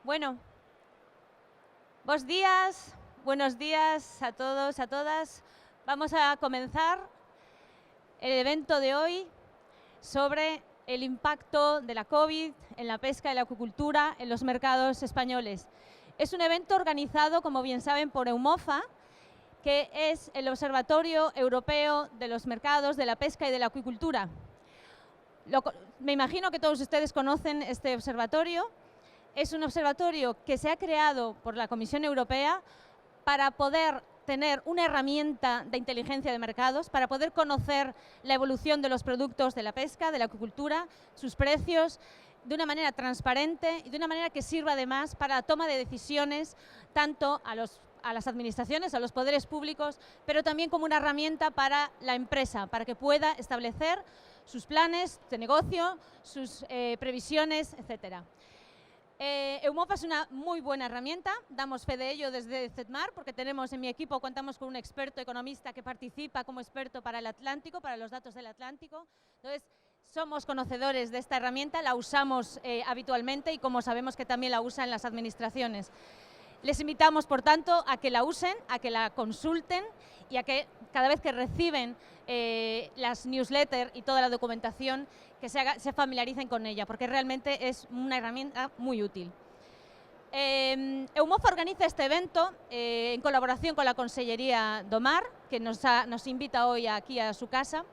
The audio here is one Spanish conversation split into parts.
Bueno, buenos días a todos, a todas. Vamos a comenzar el evento de hoy sobre el impacto de la COVID en la pesca y la acuicultura en los mercados españoles. Es un evento organizado, como bien saben, por EUMOFA, que es el Observatorio Europeo de los Mercados de la Pesca y de la Acuicultura. Me imagino que todos ustedes conocen este observatorio. Es un observatorio que se ha creado por la Comisión Europea para poder tener una herramienta de inteligencia de mercados, para poder conocer la evolución de los productos de la pesca, de la acuicultura, sus precios, de una manera transparente y de una manera que sirva además para la toma de decisiones tanto a las administraciones, a los poderes públicos, pero también como una herramienta para la empresa, para que pueda establecer sus planes de negocio, sus previsiones, etcétera. EUMOFA es una muy buena herramienta, damos fe de ello desde CETMAR, porque en mi equipo contamos con un experto economista que participa como experto para el Atlántico, para los datos del Atlántico. Entonces, somos conocedores de esta herramienta, la usamos habitualmente y como sabemos que también la usan las administraciones. Les invitamos, por tanto, a que la usen, a que la consulten y a que cada vez que reciben las newsletters y toda la documentación, que se familiaricen con ella, porque realmente es una herramienta muy útil. EUMOFA organiza este evento en colaboración con la Consellería Domar, que nos invita hoy aquí a su casa,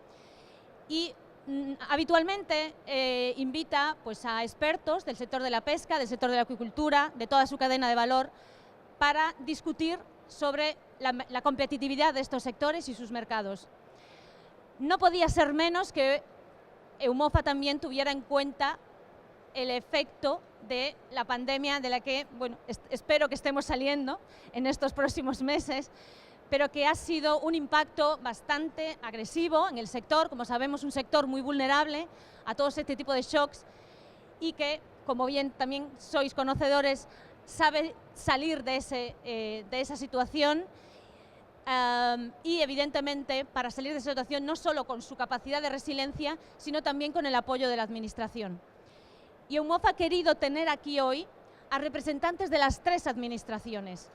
y habitualmente invita pues, a expertos del sector de la pesca, del sector de la acuicultura, de toda su cadena de valor, para discutir sobre la competitividad de estos sectores y sus mercados. No podía ser menos que EUMOFA también tuviera en cuenta el efecto de la pandemia de la que, bueno, espero que estemos saliendo en estos próximos meses, pero que ha sido un impacto bastante agresivo en el sector, como sabemos, un sector muy vulnerable a todo este tipo de shocks y que, como bien también sois conocedores, sabe salir de esa situación y evidentemente para salir de esa situación no solo con su capacidad de resiliencia, sino también con el apoyo de la administración. Y EUMOFA ha querido tener aquí hoy a representantes de las tres administraciones.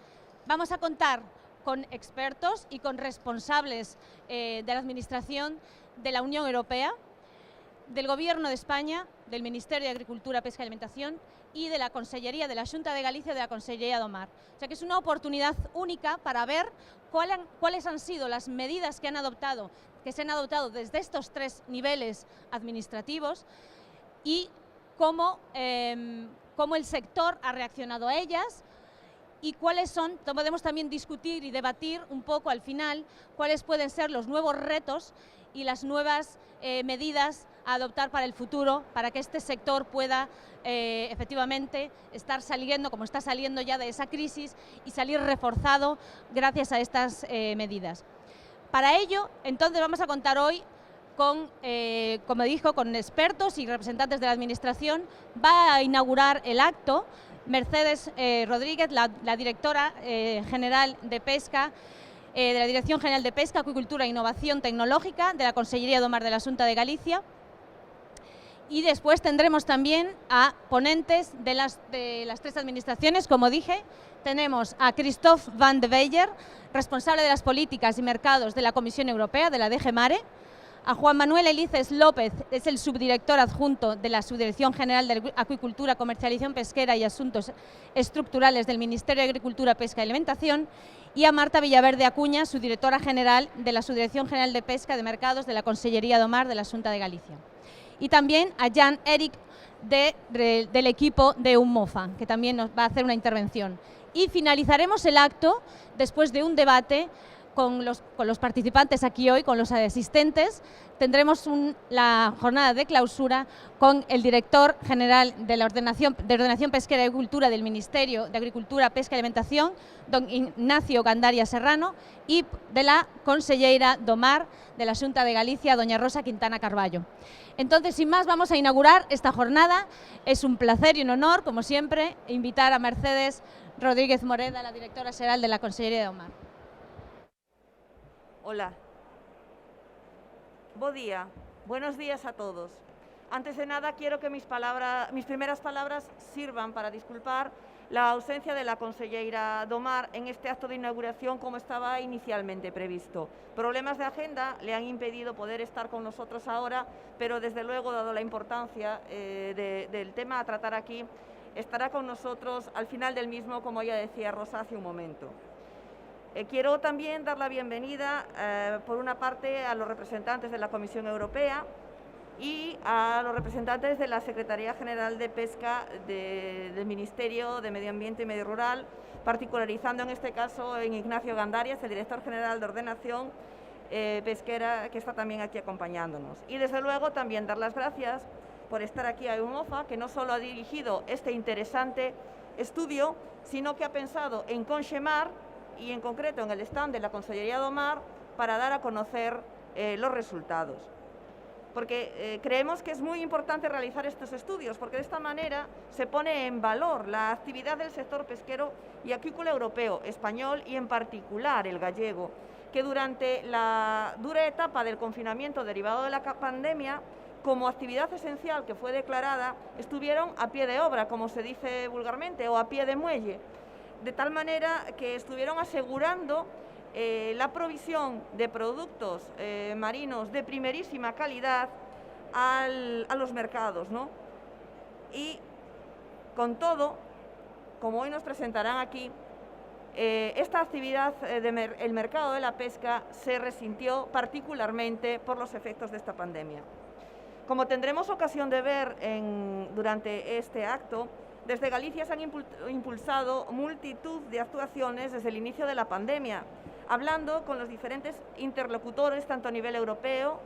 Vamos a contar con expertos y con responsables de la administración de la Unión Europea, del Gobierno de España, del Ministerio de Agricultura, Pesca y Alimentación y de la Consellería de la Xunta de Galicia y de la Consellería Domar. O sea que es una oportunidad única para ver cuáles han sido las medidas que se han adoptado desde estos tres niveles administrativos y cómo el sector ha reaccionado a ellas y podemos también discutir y debatir un poco al final cuáles pueden ser los nuevos retos y las nuevas medidas a adoptar para el futuro, para que este sector pueda efectivamente estar saliendo, como está saliendo ya de esa crisis, y salir reforzado gracias a estas medidas. Para ello, entonces, vamos a contar hoy con, como dijo, con expertos y representantes de la Administración. Va a inaugurar el acto Mercedes Rodríguez, la directora general de Pesca, de la Dirección General de Pesca, Acuicultura e Innovación Tecnológica de la Consellería Domar de la Xunta de Galicia. Y después tendremos también a ponentes de las tres administraciones, como dije. Tenemos a Christophe van de Beyer, responsable de las políticas y mercados de la Comisión Europea, de la DG Mare. A Juan Manuel Elices López, es el subdirector adjunto de la Subdirección General de Acuicultura, Comercialización Pesquera y Asuntos Estructurales del Ministerio de Agricultura, Pesca y Alimentación. Y a Marta Villaverde Acuña, subdirectora general de la Subdirección General de Pesca de Mercados de la Consellería Domar de la Xunta de Galicia. Y también a Jan Eric del equipo de EUMOFA, que también nos va a hacer una intervención. Y finalizaremos el acto después de un debate con los participantes aquí hoy, con los asistentes. Tendremos la jornada de clausura con el director general de Ordenación Pesquera y Agricultura del Ministerio de Agricultura, Pesca y Alimentación, don Ignacio Gandaria Serrano, y de la consellera Domar de la Xunta de Galicia, doña Rosa Quintana Carballo. Entonces, sin más, vamos a inaugurar esta jornada. Es un placer y un honor, como siempre, invitar a Mercedes Rodríguez Moreda, la directora general de la Consellería de Domar. Hola. Bo día. Buenos días a todos. Antes de nada, quiero que mis primeras palabras sirvan para disculpar la ausencia de la conselleira do Mar en este acto de inauguración como estaba inicialmente previsto. Problemas de agenda le han impedido poder estar con nosotros ahora, pero desde luego, dado la importancia del tema a tratar aquí, estará con nosotros al final del mismo, como ya decía Rosa hace un momento. Quiero también dar la bienvenida, por una parte, a los representantes de la Comisión Europea y a los representantes de la Secretaría General de Pesca del Ministerio de Medio Ambiente y Medio Rural, particularizando en este caso en Ignacio Gandarias, el director general de Ordenación Pesquera, que está también aquí acompañándonos. Y desde luego también dar las gracias por estar aquí a EUMOFA, que no solo ha dirigido este interesante estudio, sino que ha pensado en Conxemar y en concreto en el stand de la Consellería do Mar para dar a conocer los resultados. Porque creemos que es muy importante realizar estos estudios, porque de esta manera se pone en valor la actividad del sector pesquero y acuícola europeo, español y en particular el gallego, que durante la dura etapa del confinamiento derivado de la pandemia, como actividad esencial que fue declarada, estuvieron a pie de obra, como se dice vulgarmente, o a pie de muelle, de tal manera que estuvieron asegurando la provisión de productos marinos de primerísima calidad a los mercados, ¿no? Y con todo, como hoy nos presentarán aquí, esta actividad del mercado de la pesca se resintió particularmente por los efectos de esta pandemia. Como tendremos ocasión de ver durante este acto, desde Galicia se han impulsado multitud de actuaciones desde el inicio de la pandemia, hablando con los diferentes interlocutores, tanto a nivel europeo,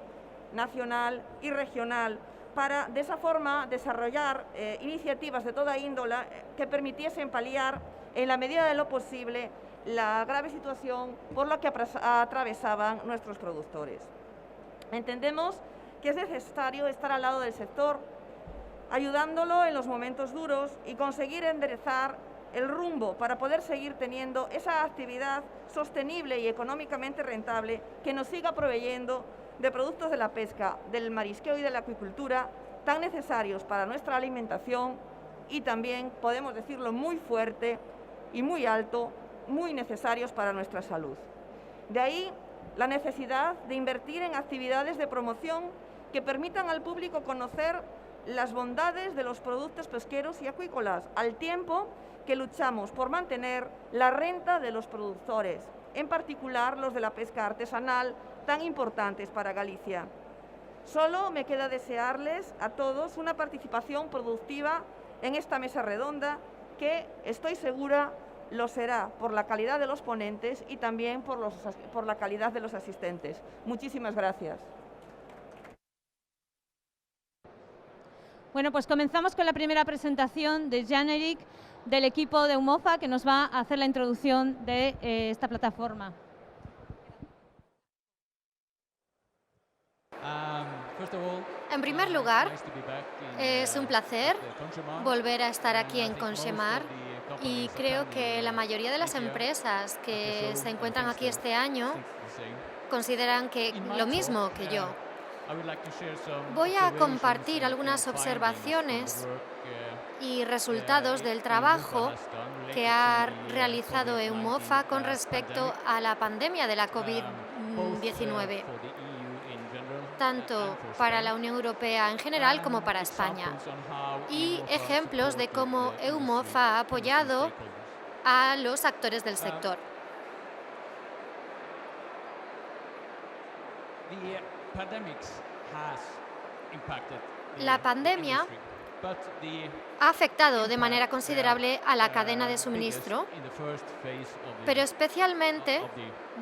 nacional y regional, para de esa forma desarrollar iniciativas de toda índole que permitiesen paliar, en la medida de lo posible, la grave situación por la que atravesaban nuestros productores. Entendemos que es necesario estar al lado del sector, ayudándolo en los momentos duros y conseguir enderezar el rumbo para poder seguir teniendo esa actividad sostenible y económicamente rentable que nos siga proveyendo de productos de la pesca, del marisqueo y de la acuicultura tan necesarios para nuestra alimentación y también, podemos decirlo muy fuerte y muy alto, muy necesarios para nuestra salud. De ahí la necesidad de invertir en actividades de promoción que permitan al público conocer las bondades de los productos pesqueros y acuícolas, al tiempo que luchamos por mantener la renta de los productores, en particular los de la pesca artesanal, tan importantes para Galicia. Solo me queda desearles a todos una participación productiva en esta mesa redonda, que estoy segura lo será por la calidad de los ponentes y también por la calidad de los asistentes. Muchísimas gracias. Bueno, pues comenzamos con la primera presentación de Jan-Erik, del equipo de EUMOFA, que nos va a hacer la introducción de esta plataforma. En primer lugar, es un placer volver a estar aquí en Conxemar y creo que la mayoría de las empresas que se encuentran aquí este año consideran que lo mismo que yo. Voy a compartir algunas observaciones y resultados del trabajo que ha realizado EUMOFA con respecto a la pandemia de la COVID-19, tanto para la Unión Europea en general como para España, y ejemplos de cómo EUMOFA ha apoyado a los actores del sector. La pandemia ha afectado de manera considerable a la cadena de suministro, pero especialmente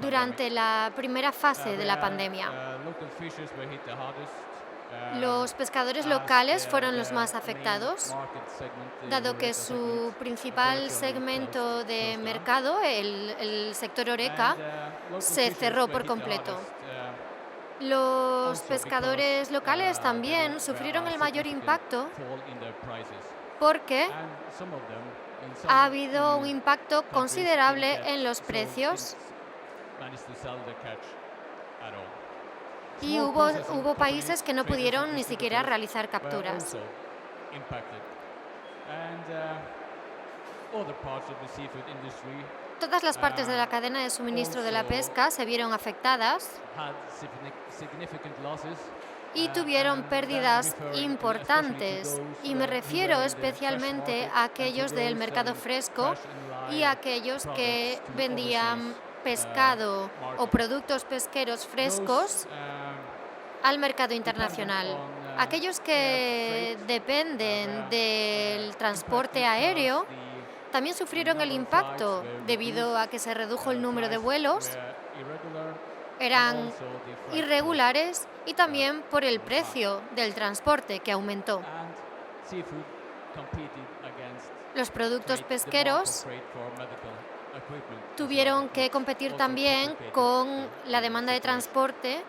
durante la primera fase de la pandemia. Los pescadores locales fueron los más afectados, dado que su principal segmento de mercado, el sector Horeca, se cerró por completo. Los pescadores locales también sufrieron el mayor impacto porque ha habido un impacto considerable en los precios. y hubo países que no pudieron ni siquiera realizar capturas. Todas las partes de la cadena de suministro de la pesca se vieron afectadas y tuvieron pérdidas importantes, y me refiero especialmente a aquellos del mercado fresco y a aquellos que vendían pescado o productos pesqueros frescos al mercado internacional. Aquellos que dependen del transporte aéreo también sufrieron el impacto debido a que se redujo el número de vuelos, eran irregulares, y también por el precio del transporte que aumentó. Los productos pesqueros tuvieron que competir también con la demanda de transporte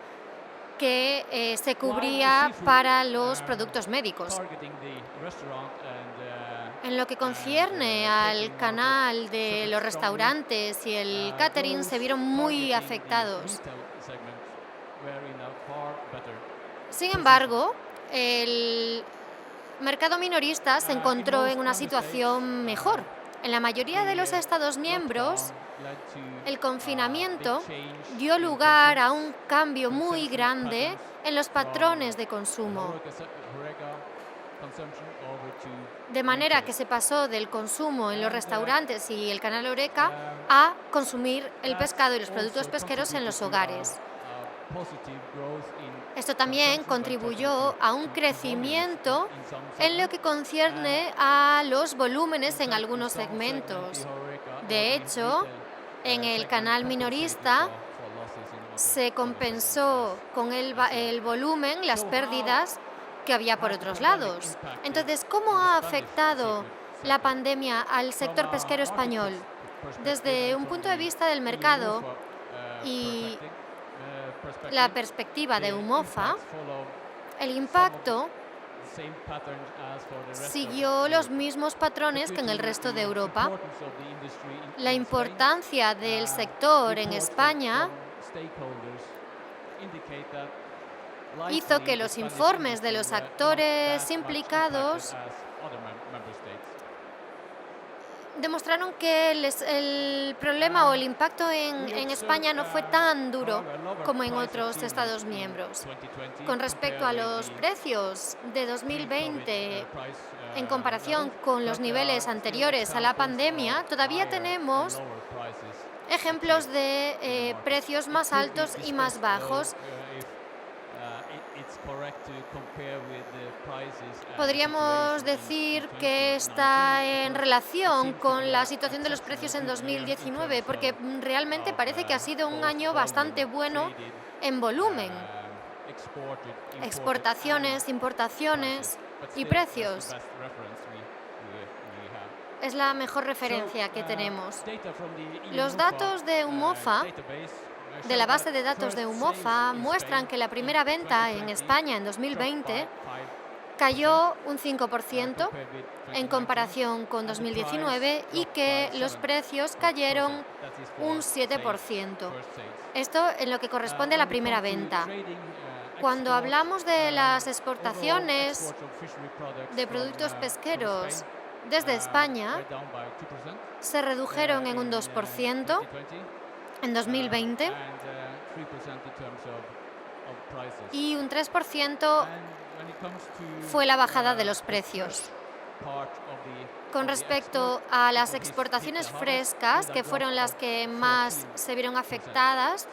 que se cubría para los productos médicos. En lo que concierne al canal de los restaurantes y el catering, se vieron muy afectados. Sin embargo, el mercado minorista se encontró en una situación mejor. En la mayoría de los Estados miembros, el confinamiento dio lugar a un cambio muy grande en los patrones de consumo, de manera que se pasó del consumo en los restaurantes y el canal Horeca a consumir el pescado y los productos pesqueros en los hogares. Esto también contribuyó a un crecimiento en lo que concierne a los volúmenes en algunos segmentos. De hecho, en el canal minorista se compensó con el volumen, las pérdidas que había por otros lados. Entonces, ¿cómo ha afectado la pandemia al sector pesquero español? Desde un punto de vista del mercado y la perspectiva de UMOFA, el impacto siguió los mismos patrones que en el resto de Europa. La importancia del sector en España hizo que los informes de los actores implicados demostraron que el problema o el impacto en España no fue tan duro como en otros Estados miembros. Con respecto a los precios de 2020, en comparación con los niveles anteriores a la pandemia, todavía tenemos ejemplos de precios más altos y más bajos. Podríamos decir que está en relación con la situación de los precios en 2019, porque realmente parece que ha sido un año bastante bueno en volumen. Exportaciones, importaciones y precios. Es la mejor referencia que tenemos. Los datos de UMOFA, de la base de datos de UMOFA, muestran que la primera venta en España en 2020 cayó un 5% en comparación con 2019 y que los precios cayeron un 7%. Esto en lo que corresponde a la primera venta. Cuando hablamos de las exportaciones de productos pesqueros desde España, se redujeron en un 2% en 2020 y un 3% fue la bajada de los precios. Con respecto a las exportaciones frescas, que fueron las que más se vieron afectadas,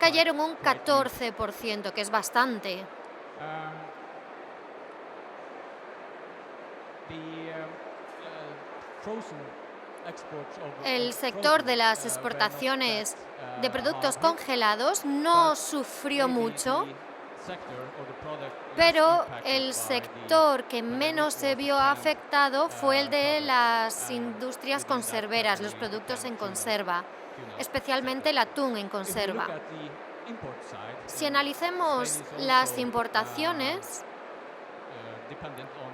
cayeron un 14%, que es bastante. El sector de las exportaciones de productos congelados no sufrió mucho, pero el sector que menos se vio afectado fue el de las industrias conserveras, los productos en conserva, especialmente el atún en conserva. Si analicemos las importaciones,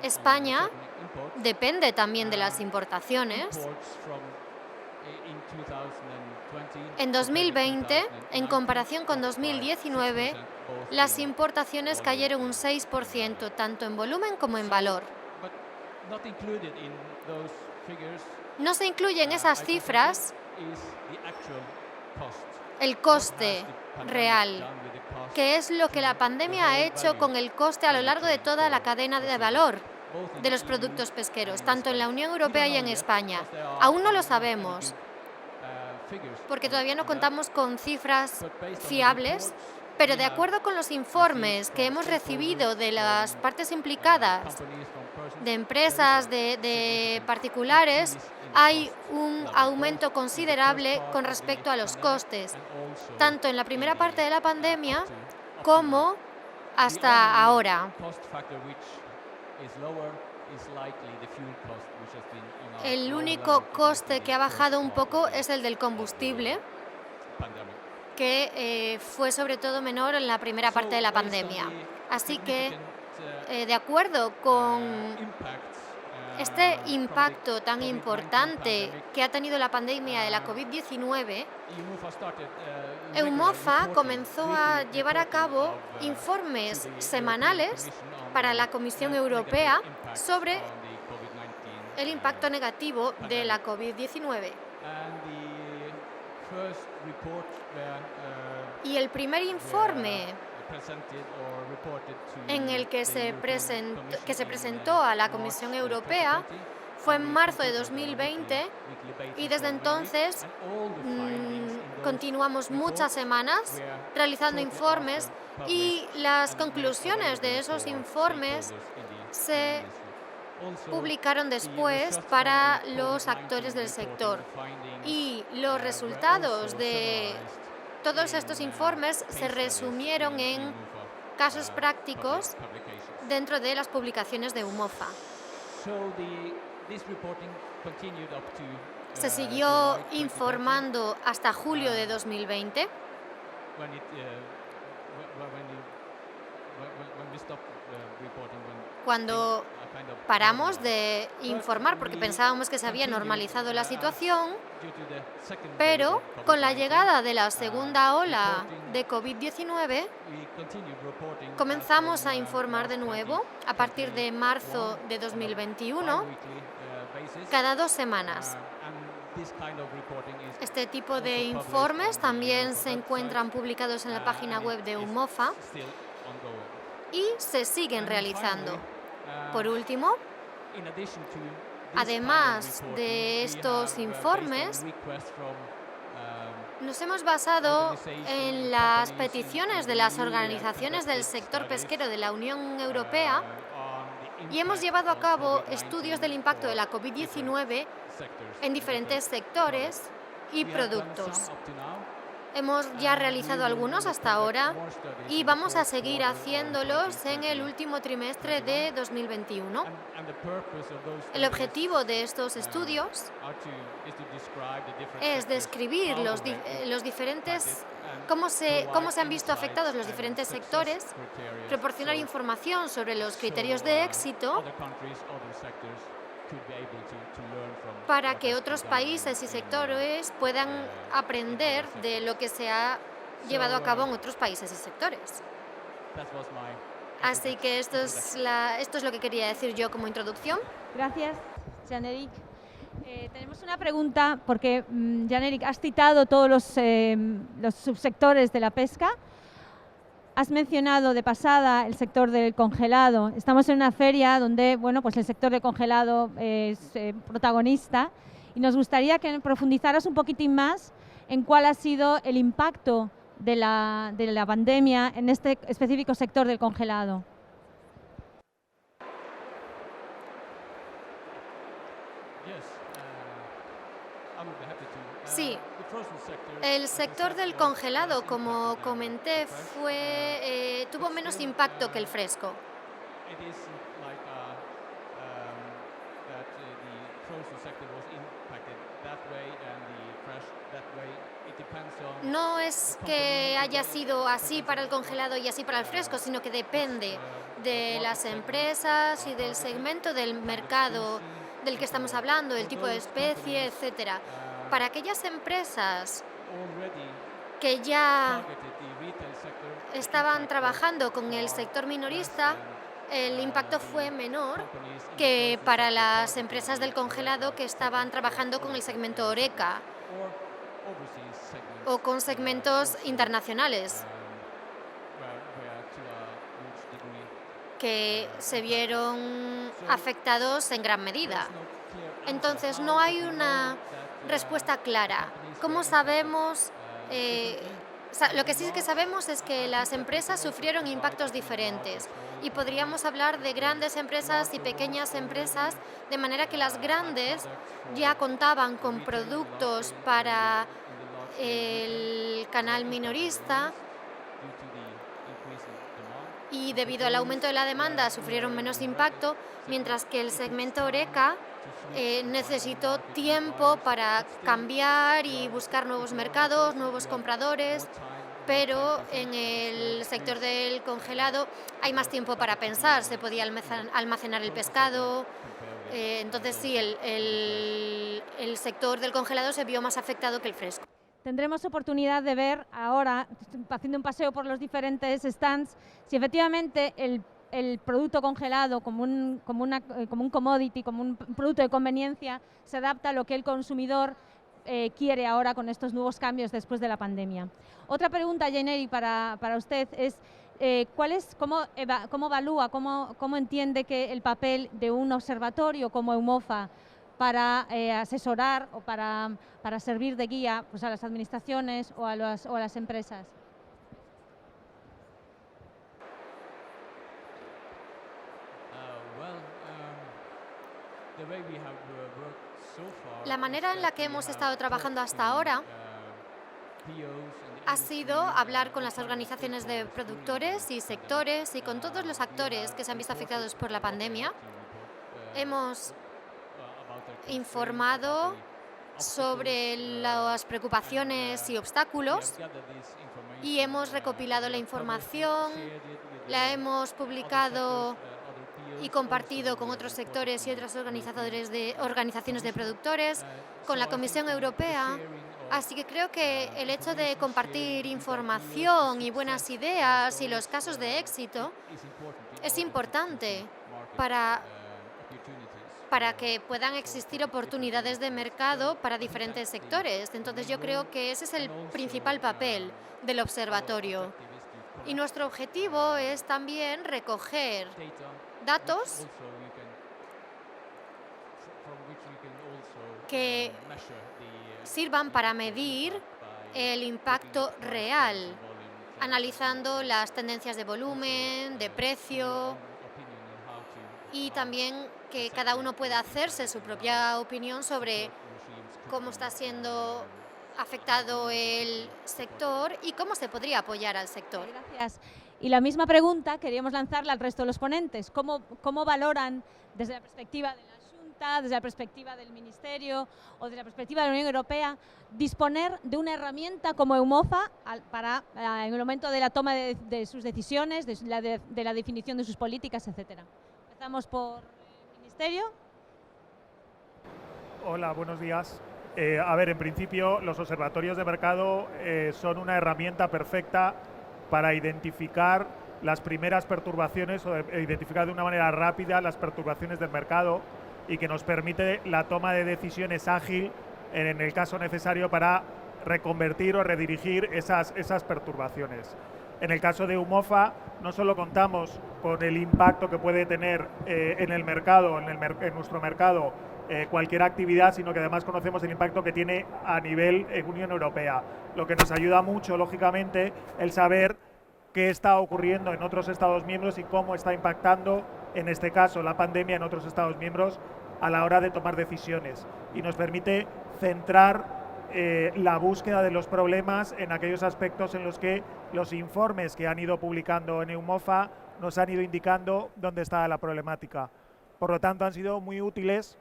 España depende también de las importaciones En 2020, en comparación con 2019, las importaciones cayeron un 6%, tanto en volumen como en valor. No se incluye en esas cifras el coste real, que es lo que la pandemia ha hecho con el coste a lo largo de toda la cadena de valor de los productos pesqueros, tanto en la Unión Europea y en España. Aún no lo sabemos, porque todavía no contamos con cifras fiables, pero de acuerdo con los informes que hemos recibido de las partes implicadas, de empresas, de particulares, hay un aumento considerable con respecto a los costes, tanto en la primera parte de la pandemia como hasta ahora. El único coste que ha bajado un poco es el del combustible, que fue sobre todo menor en la primera parte de la pandemia. Así que, de acuerdo con este impacto tan importante que ha tenido la pandemia de la COVID-19, EUMOFA comenzó a llevar a cabo informes semanales para la Comisión Europea sobre el impacto negativo de la COVID-19. Y el primer informe en el que se presentó a la Comisión Europea fue en marzo de 2020 y desde entonces continuamos muchas semanas realizando informes y las conclusiones de esos informes se publicaron después para los actores del sector. Y los resultados de todos estos informes se resumieron en casos prácticos dentro de las publicaciones de EUMOFA. Se siguió informando hasta julio de 2020. Cuando paramos de informar porque pensábamos que se había normalizado la situación, pero con la llegada de la segunda ola de COVID-19 comenzamos a informar de nuevo a partir de marzo de 2021, cada 2 semanas. Este tipo de informes también se encuentran publicados en la página web de EUMOFA y se siguen realizando. Por último, además de estos informes, nos hemos basado en las peticiones de las organizaciones del sector pesquero de la Unión Europea y hemos llevado a cabo estudios del impacto de la COVID-19 en diferentes sectores y productos. Hemos ya realizado algunos hasta ahora y vamos a seguir haciéndolos en el último trimestre de 2021. El objetivo de estos estudios es describir los diferentes, cómo se han visto afectados los diferentes sectores, proporcionar información sobre los criterios de éxito para que otros países y sectores puedan aprender de lo que se ha llevado a cabo en otros países y sectores. Así que esto es lo que quería decir yo como introducción. Gracias, Jan-Erik. Tenemos una pregunta porque, Jan-Erik, has citado todos los subsectores de la pesca. Has mencionado de pasada el sector del congelado. Estamos en una feria donde pues el sector del congelado es protagonista y nos gustaría que profundizaras un poquitín más en cuál ha sido el impacto de la pandemia en este específico sector del congelado. Sí, el sector del congelado, como comenté, tuvo menos impacto que el fresco. No es que haya sido así para el congelado y así para el fresco, sino que depende de las empresas y del segmento del mercado del que estamos hablando, del tipo de especie, etcétera. Para aquellas empresas que ya estaban trabajando con el sector minorista, el impacto fue menor que para las empresas del congelado que estaban trabajando con el segmento HoReCa o con segmentos internacionales que se vieron afectados en gran medida. Entonces, no hay una respuesta clara. ¿Cómo sabemos? Lo que sí que sabemos es que las empresas sufrieron impactos diferentes y podríamos hablar de grandes empresas y pequeñas empresas, de manera que las grandes ya contaban con productos para el canal minorista y debido al aumento de la demanda sufrieron menos impacto, mientras que el segmento HoReCa necesitó tiempo para cambiar y buscar nuevos mercados, nuevos compradores, pero en el sector del congelado hay más tiempo para pensar, se podía almacenar el pescado, entonces sí, el sector del congelado se vio más afectado que el fresco. Tendremos oportunidad de ver ahora, haciendo un paseo por los diferentes stands, si efectivamente el producto congelado como un commodity, como un producto de conveniencia, se adapta a lo que el consumidor quiere ahora con estos nuevos cambios después de la pandemia. Otra pregunta, Jane, para usted es ¿cómo evalúa, cómo entiende que el papel de un observatorio como EUMOFA para asesorar o para servir de guía pues, a las administraciones o a las empresas? La manera en la que hemos estado trabajando hasta ahora ha sido hablar con las organizaciones de productores y sectores y con todos los actores que se han visto afectados por la pandemia. Hemos informado sobre las preocupaciones y obstáculos y hemos recopilado la información, la hemos publicado y compartido con otros sectores y otras organizaciones de productores, con la Comisión Europea. Así que creo que el hecho de compartir información y buenas ideas y los casos de éxito es importante para que puedan existir oportunidades de mercado para diferentes sectores. Entonces yo creo que ese es el principal papel del observatorio. Y nuestro objetivo es también recoger datos que sirvan para medir el impacto real, analizando las tendencias de volumen, de precio, y también que cada uno pueda hacerse su propia opinión sobre cómo está siendo afectado el sector y cómo se podría apoyar al sector. Gracias. Y la misma pregunta queríamos lanzarla al resto de los ponentes. ¿Cómo valoran desde la perspectiva de la Junta, desde la perspectiva del Ministerio o desde la perspectiva de la Unión Europea disponer de una herramienta como EUMOFA para en el momento de la toma de sus decisiones, de la definición de sus políticas, etcétera? Empezamos por el Ministerio. Hola, buenos días. A ver, en principio los observatorios de mercado son una herramienta perfecta para identificar las primeras perturbaciones o identificar de una manera rápida las perturbaciones del mercado y que nos permite la toma de decisiones ágil en el caso necesario para reconvertir o redirigir esas perturbaciones. En el caso de EUMOFA no solo contamos con el impacto que puede tener en el mercado, en nuestro mercado, cualquier actividad, sino que además conocemos el impacto que tiene a nivel Unión Europea, lo que nos ayuda mucho, lógicamente, el saber qué está ocurriendo en otros Estados miembros y cómo está impactando, en este caso, la pandemia en otros Estados miembros a la hora de tomar decisiones. Y nos permite centrar la búsqueda de los problemas en aquellos aspectos en los que los informes que han ido publicando en EUMOFA nos han ido indicando dónde está la problemática. Por lo tanto, han sido muy útiles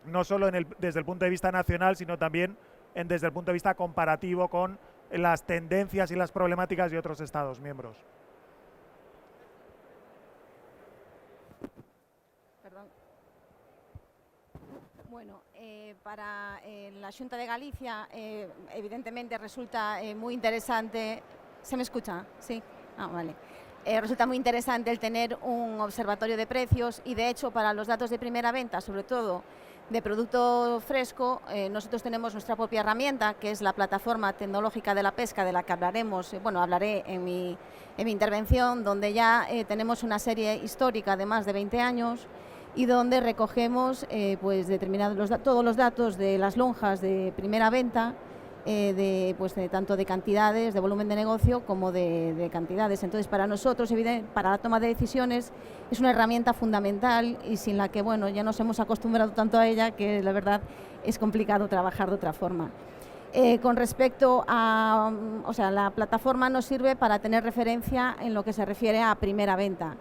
no solo desde el punto de vista nacional, sino también desde el punto de vista comparativo con las tendencias y las problemáticas de otros Estados miembros. Bueno, para la Xunta de Galicia, evidentemente resulta muy interesante. ¿Se me escucha? Sí. Vale. Resulta muy interesante el tener un observatorio de precios y, de hecho, para los datos de primera venta, sobre todo de producto fresco, nosotros tenemos nuestra propia herramienta, que es la plataforma tecnológica de la pesca, de la que hablaremos, hablaré en mi intervención, donde ya tenemos una serie histórica de más de 20 años y donde recogemos pues todos los datos de las lonjas de primera venta, tanto de cantidades, de volumen de negocio, como de cantidades. Entonces, para nosotros, para la toma de decisiones, es una herramienta fundamental y sin la que, bueno, ya nos hemos acostumbrado tanto a ella que la verdad es complicado trabajar de otra forma. Con respecto a, la plataforma nos sirve para tener referencia en lo que se refiere a primera venta.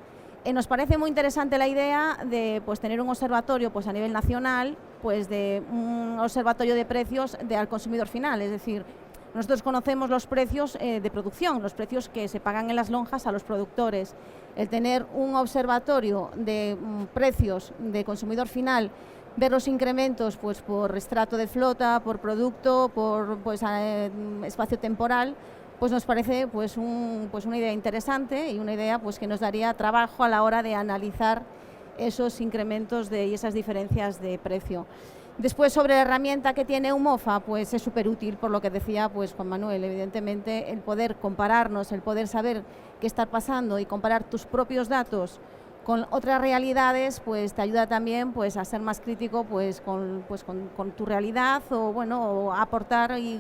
Nos parece muy interesante la idea de tener un observatorio a nivel nacional, de un observatorio de precios al consumidor final, es decir, nosotros conocemos los precios de producción, los precios que se pagan en las lonjas a los productores. El tener un observatorio de precios de consumidor final, ver los incrementos por estrato de flota, por producto, por espacio temporal, nos parece una idea interesante y una idea que nos daría trabajo a la hora de analizar esos incrementos y esas diferencias de precio. Después, sobre la herramienta que tiene UMOFA, es súper útil, por lo que decía Juan Manuel. Evidentemente, el poder compararnos, el poder saber qué está pasando y comparar tus propios datos con otras realidades, te ayuda también a ser más crítico con tu realidad o a aportar y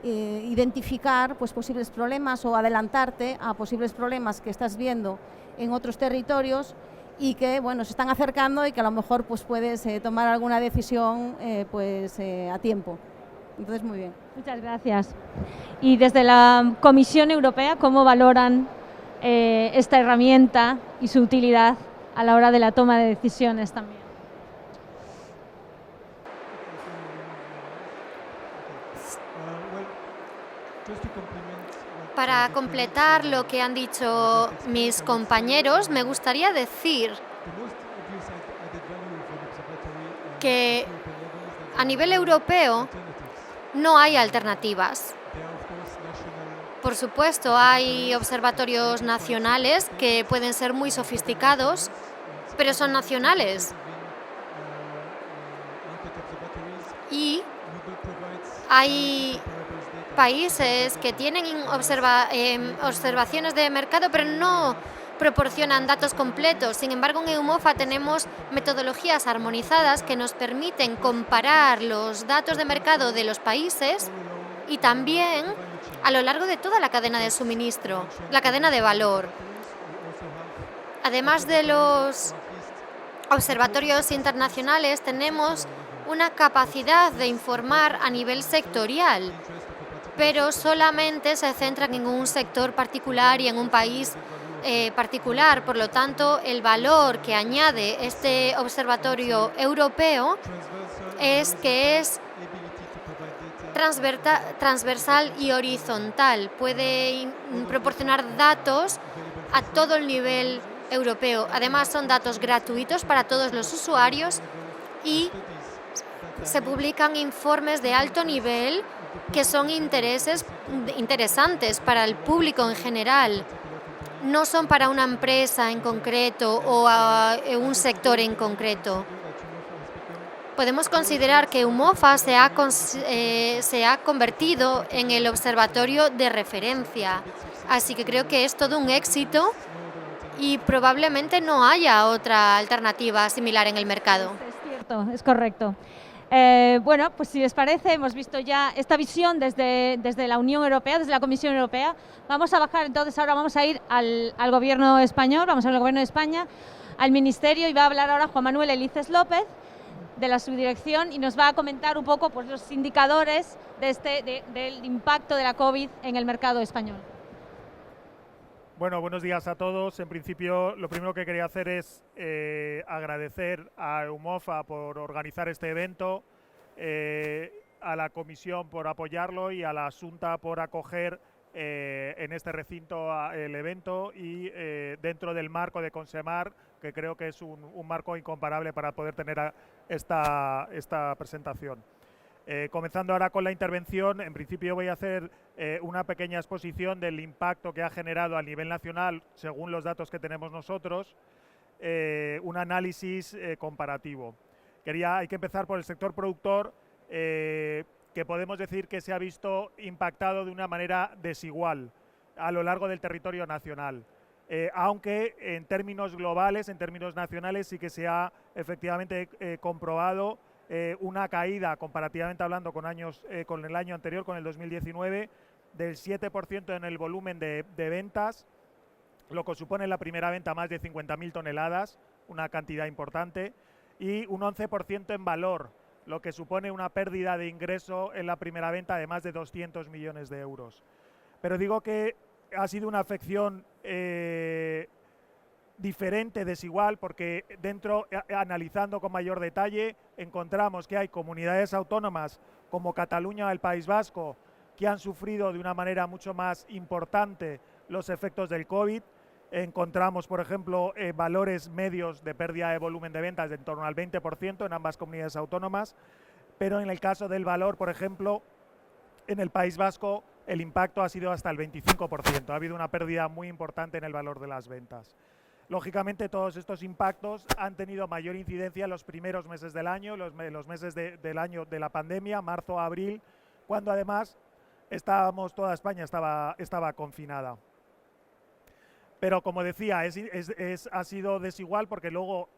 identificar posibles problemas o adelantarte a posibles problemas que estás viendo en otros territorios y que se están acercando y que a lo mejor puedes tomar alguna decisión a tiempo. Entonces, muy bien. Muchas gracias. Y desde la Comisión Europea, ¿cómo valoran esta herramienta y su utilidad a la hora de la toma de decisiones también? Para completar lo que han dicho mis compañeros, me gustaría decir que a nivel europeo no hay alternativas. Por supuesto, hay observatorios nacionales que pueden ser muy sofisticados, pero son nacionales. Y hay países que tienen observaciones de mercado, pero no proporcionan datos completos. Sin embargo, en EUMOFA tenemos metodologías armonizadas que nos permiten comparar los datos de mercado de los países y también a lo largo de toda la cadena de suministro, la cadena de valor. Además de los observatorios internacionales, tenemos una capacidad de informar a nivel sectorial, pero solamente se centran en un sector particular y en un país particular. Por lo tanto, el valor que añade este observatorio europeo es que es transversal y horizontal. Puede proporcionar datos a todo el nivel europeo. Además, son datos gratuitos para todos los usuarios y se publican informes de alto nivel que son interesantes para el público en general. No son para una empresa en concreto o a un sector en concreto. Podemos considerar que UMOFA se ha convertido en el observatorio de referencia. Así que creo que es todo un éxito y probablemente no haya otra alternativa similar en el mercado. Es cierto, es correcto. Bueno, pues si les parece, hemos visto ya esta visión desde la Unión Europea, desde la Comisión Europea. Vamos a bajar, entonces ahora vamos a ir al Gobierno español, vamos al Gobierno de España, al Ministerio, y va a hablar ahora Juan Manuel Elices López, de la subdirección, y nos va a comentar un poco los indicadores del impacto de la COVID en el mercado español. Bueno, buenos días a todos. En principio, lo primero que quería hacer es agradecer a UMOFA por organizar este evento, a la Comisión por apoyarlo y a la Xunta por acoger en este recinto el evento y dentro del marco de Consemar, que creo que es un marco incomparable para poder tener esta presentación. Comenzando ahora con la intervención, en principio voy a hacer una pequeña exposición del impacto que ha generado a nivel nacional, según los datos que tenemos nosotros, un análisis comparativo. Hay que empezar por el sector productor, que podemos decir que se ha visto impactado de una manera desigual a lo largo del territorio nacional. Aunque en términos globales, en términos nacionales, sí que se ha efectivamente comprobado una caída, comparativamente hablando con el año anterior, con el 2019, del 7% en el volumen de ventas, lo que supone en la primera venta más de 50.000 toneladas, una cantidad importante, y un 11% en valor, lo que supone una pérdida de ingreso en la primera venta de más de 200 millones de euros. Pero digo que ha sido una afección diferente, desigual, porque dentro, analizando con mayor detalle, encontramos que hay comunidades autónomas como Cataluña o el País Vasco que han sufrido de una manera mucho más importante los efectos del COVID. Encontramos, por ejemplo, valores medios de pérdida de volumen de ventas de en torno al 20% en ambas comunidades autónomas, pero en el caso del valor, por ejemplo, en el País Vasco el impacto ha sido hasta el 25%. Ha habido una pérdida muy importante en el valor de las ventas. Lógicamente, todos estos impactos han tenido mayor incidencia en los primeros meses del año, los meses del año de la pandemia, marzo, abril, cuando además toda España estaba confinada. Pero como decía, ha sido desigual porque luego,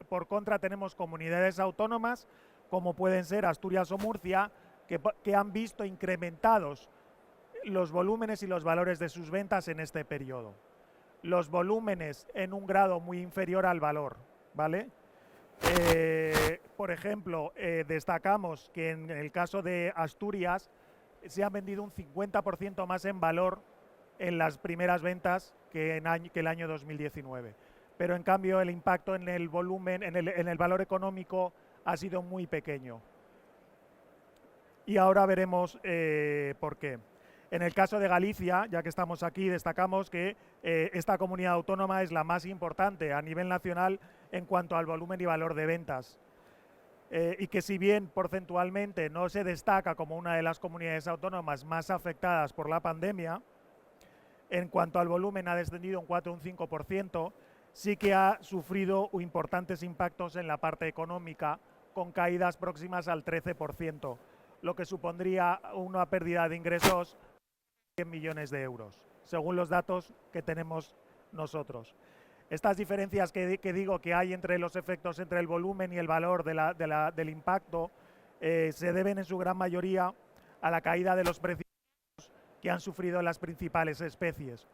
por contra, tenemos comunidades autónomas, como pueden ser Asturias o Murcia, que han visto incrementados los volúmenes y los valores de sus ventas en este periodo. Los volúmenes en un grado muy inferior al valor, ¿vale? Por ejemplo, destacamos que en el caso de Asturias se han vendido un 50% más en valor en las primeras ventas que el año 2019. Pero en cambio el impacto en el volumen, en el valor económico ha sido muy pequeño. Y ahora veremos por qué. En el caso de Galicia, ya que estamos aquí, destacamos que esta comunidad autónoma es la más importante a nivel nacional en cuanto al volumen y valor de ventas. Y que si bien porcentualmente no se destaca como una de las comunidades autónomas más afectadas por la pandemia, en cuanto al volumen ha descendido un 4 o un 5%, sí que ha sufrido importantes impactos en la parte económica, con caídas próximas al 13%, lo que supondría una pérdida de ingresos de 100 millones de euros, según los datos que tenemos nosotros. Estas diferencias que digo que hay entre los efectos entre el volumen y el valor del impacto se deben en su gran mayoría a la caída de los precios que han sufrido las principales especies,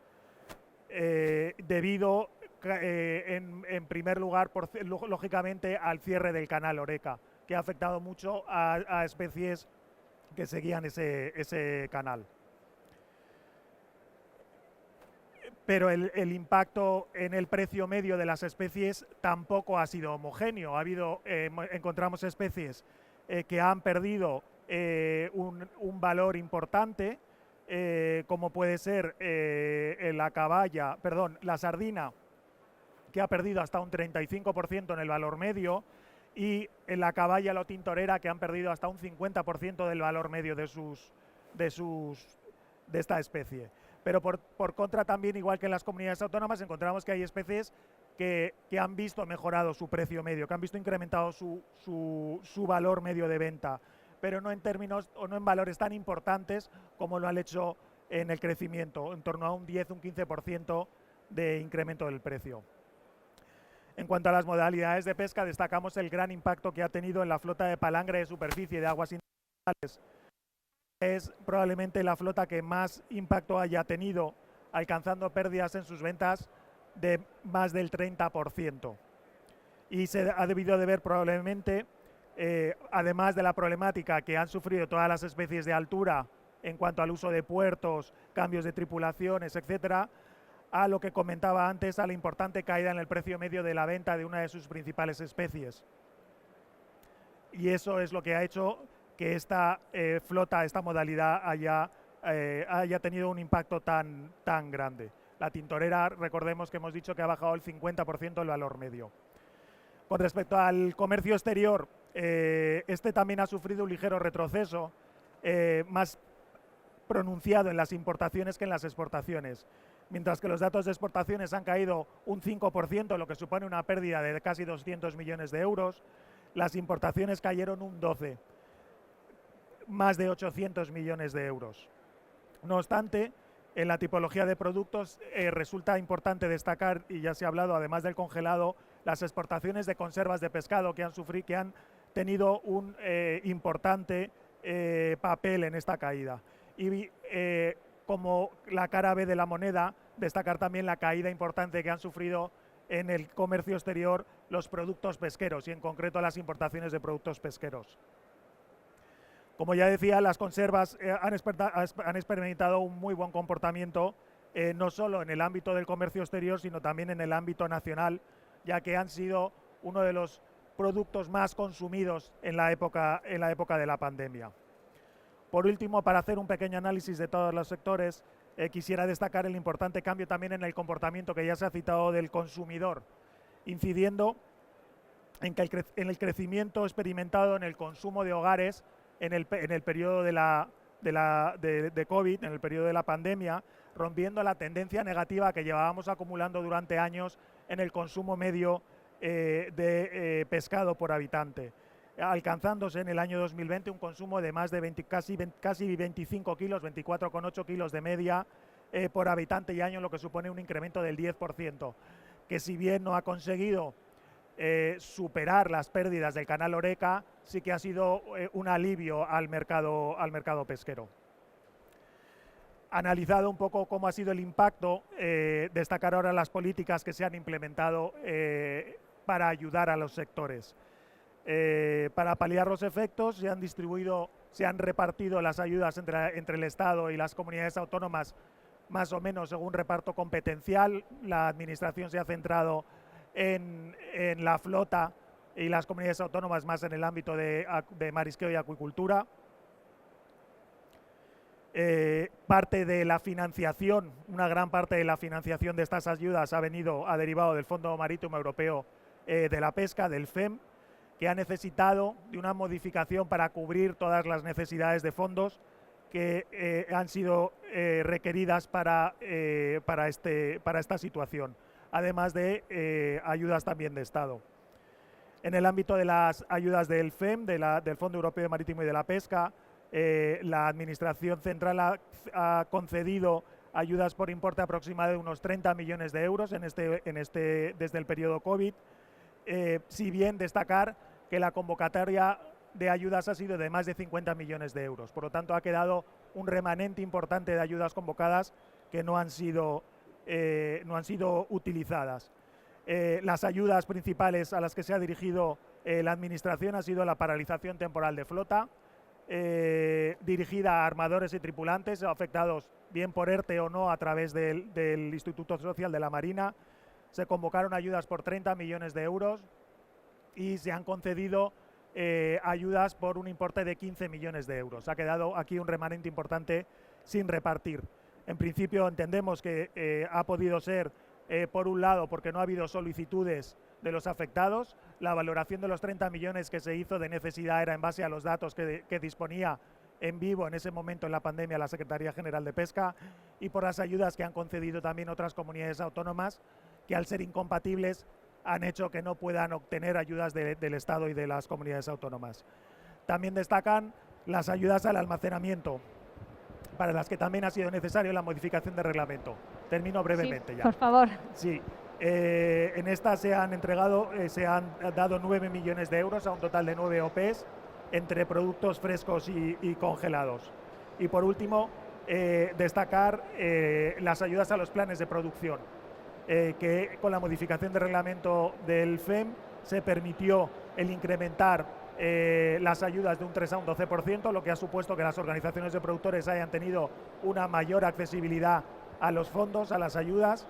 debido en primer lugar, lógicamente, al cierre del canal Oreca, que ha afectado mucho a especies que seguían ese canal. Pero el impacto en el precio medio de las especies tampoco ha sido homogéneo. Encontramos especies que han perdido un valor importante, como puede ser la sardina, que ha perdido hasta un 35% en el valor medio, y en la caballa o tintorera, que han perdido hasta un 50% del valor medio de esta especie. Pero por contra también, igual que en las comunidades autónomas, encontramos que hay especies que han visto mejorado su precio medio, que han visto incrementado su valor medio de venta, pero no en términos o no en valores tan importantes como lo han hecho en el crecimiento, en torno a un 10 o un 15% de incremento del precio. En cuanto a las modalidades de pesca, destacamos el gran impacto que ha tenido en la flota de palangre de superficie de aguas internacionales. Es probablemente la flota que más impacto haya tenido, alcanzando pérdidas en sus ventas de más del 30%. Y se ha debido de ver probablemente, además de la problemática que han sufrido todas las especies de altura en cuanto al uso de puertos, cambios de tripulaciones, etcétera, a lo que comentaba antes, a la importante caída en el precio medio de la venta de una de sus principales especies. Y eso es lo que ha hecho que esta flota, esta modalidad haya tenido un impacto tan grande. La tintorera, recordemos que hemos dicho que ha bajado el 50% el valor medio. Con respecto al comercio exterior, Este también ha sufrido un ligero retroceso, más pronunciado en las importaciones que en las exportaciones. Mientras que los datos de exportaciones han caído un 5%, lo que supone una pérdida de casi 200 millones de euros, las importaciones cayeron un 12%, más de 800 millones de euros. No obstante, en la tipología de productos resulta importante destacar, y ya se ha hablado, además del congelado, las exportaciones de conservas de pescado que han tenido un importante papel en esta caída. Y como la cara B de la moneda, destacar también la caída importante que han sufrido en el comercio exterior los productos pesqueros y en concreto las importaciones de productos pesqueros. Como ya decía, las conservas han experimentado un muy buen comportamiento, no solo en el ámbito del comercio exterior, sino también en el ámbito nacional, ya que han sido uno de los productos más consumidos en la época de la pandemia. Por último, para hacer un pequeño análisis de todos los sectores, quisiera destacar el importante cambio también en el comportamiento que ya se ha citado del consumidor, incidiendo en el crecimiento experimentado en el consumo de hogares en el periodo de COVID, en el periodo de la pandemia, rompiendo la tendencia negativa que llevábamos acumulando durante años en el consumo medio de pescado por habitante, alcanzándose en el año 2020 un consumo de más de casi 25 kilos, 24,8 kilos de media por habitante y año, lo que supone un incremento del 10%, que si bien no ha conseguido superar las pérdidas del canal Horeca, sí que ha sido un alivio al mercado pesquero. Analizado un poco cómo ha sido el impacto, destacar ahora las políticas que se han implementado para ayudar a los sectores. Para paliar los efectos se han repartido las ayudas entre el Estado y las comunidades autónomas más o menos según reparto competencial. La Administración se ha centrado en la flota y las comunidades autónomas más en el ámbito de marisqueo y acuicultura. Parte de la financiación, una gran parte de la financiación de estas ayudas ha derivado del Fondo Marítimo Europeo de la Pesca, del FEM, que ha necesitado de una modificación para cubrir todas las necesidades de fondos que han sido requeridas para esta situación, además de ayudas también de Estado. En el ámbito de las ayudas del FEM, del Fondo Europeo Marítimo y de la Pesca, la Administración Central ha concedido ayudas por importe aproximado de unos 30 millones de euros desde el periodo COVID, si bien destacar que la convocatoria de ayudas ha sido de más de 50 millones de euros. Por lo tanto, ha quedado un remanente importante de ayudas convocadas que no han sido utilizadas. Las ayudas principales a las que se ha dirigido la Administración ha sido la paralización temporal de flota, dirigida a armadores y tripulantes afectados bien por ERTE o no a través del Instituto Social de la Marina. Se convocaron ayudas por 30 millones de euros y se han concedido ayudas por un importe de 15 millones de euros. Ha quedado aquí un remanente importante sin repartir. En principio entendemos que ha podido ser, por un lado, porque no ha habido solicitudes de los afectados. La valoración de los 30 millones que se hizo de necesidad era en base a los datos que disponía en vivo en ese momento en la pandemia la Secretaría General de Pesca, y por las ayudas que han concedido también otras comunidades autónomas que, al ser incompatibles, han hecho que no puedan obtener ayudas del Estado y de las comunidades autónomas. También destacan las ayudas al almacenamiento, para las que también ha sido necesaria la modificación de reglamento. Termino brevemente, sí, ya. Por favor. Sí. En esta se han dado 9 millones de euros a un total de 9 OPs entre productos frescos y congelados. Y por último, destacar las ayudas a los planes de producción, que con la modificación de reglamento del FEM se permitió el incrementar las ayudas de un 3 a un 12%, lo que ha supuesto que las organizaciones de productores hayan tenido una mayor accesibilidad a los fondos, a las ayudas,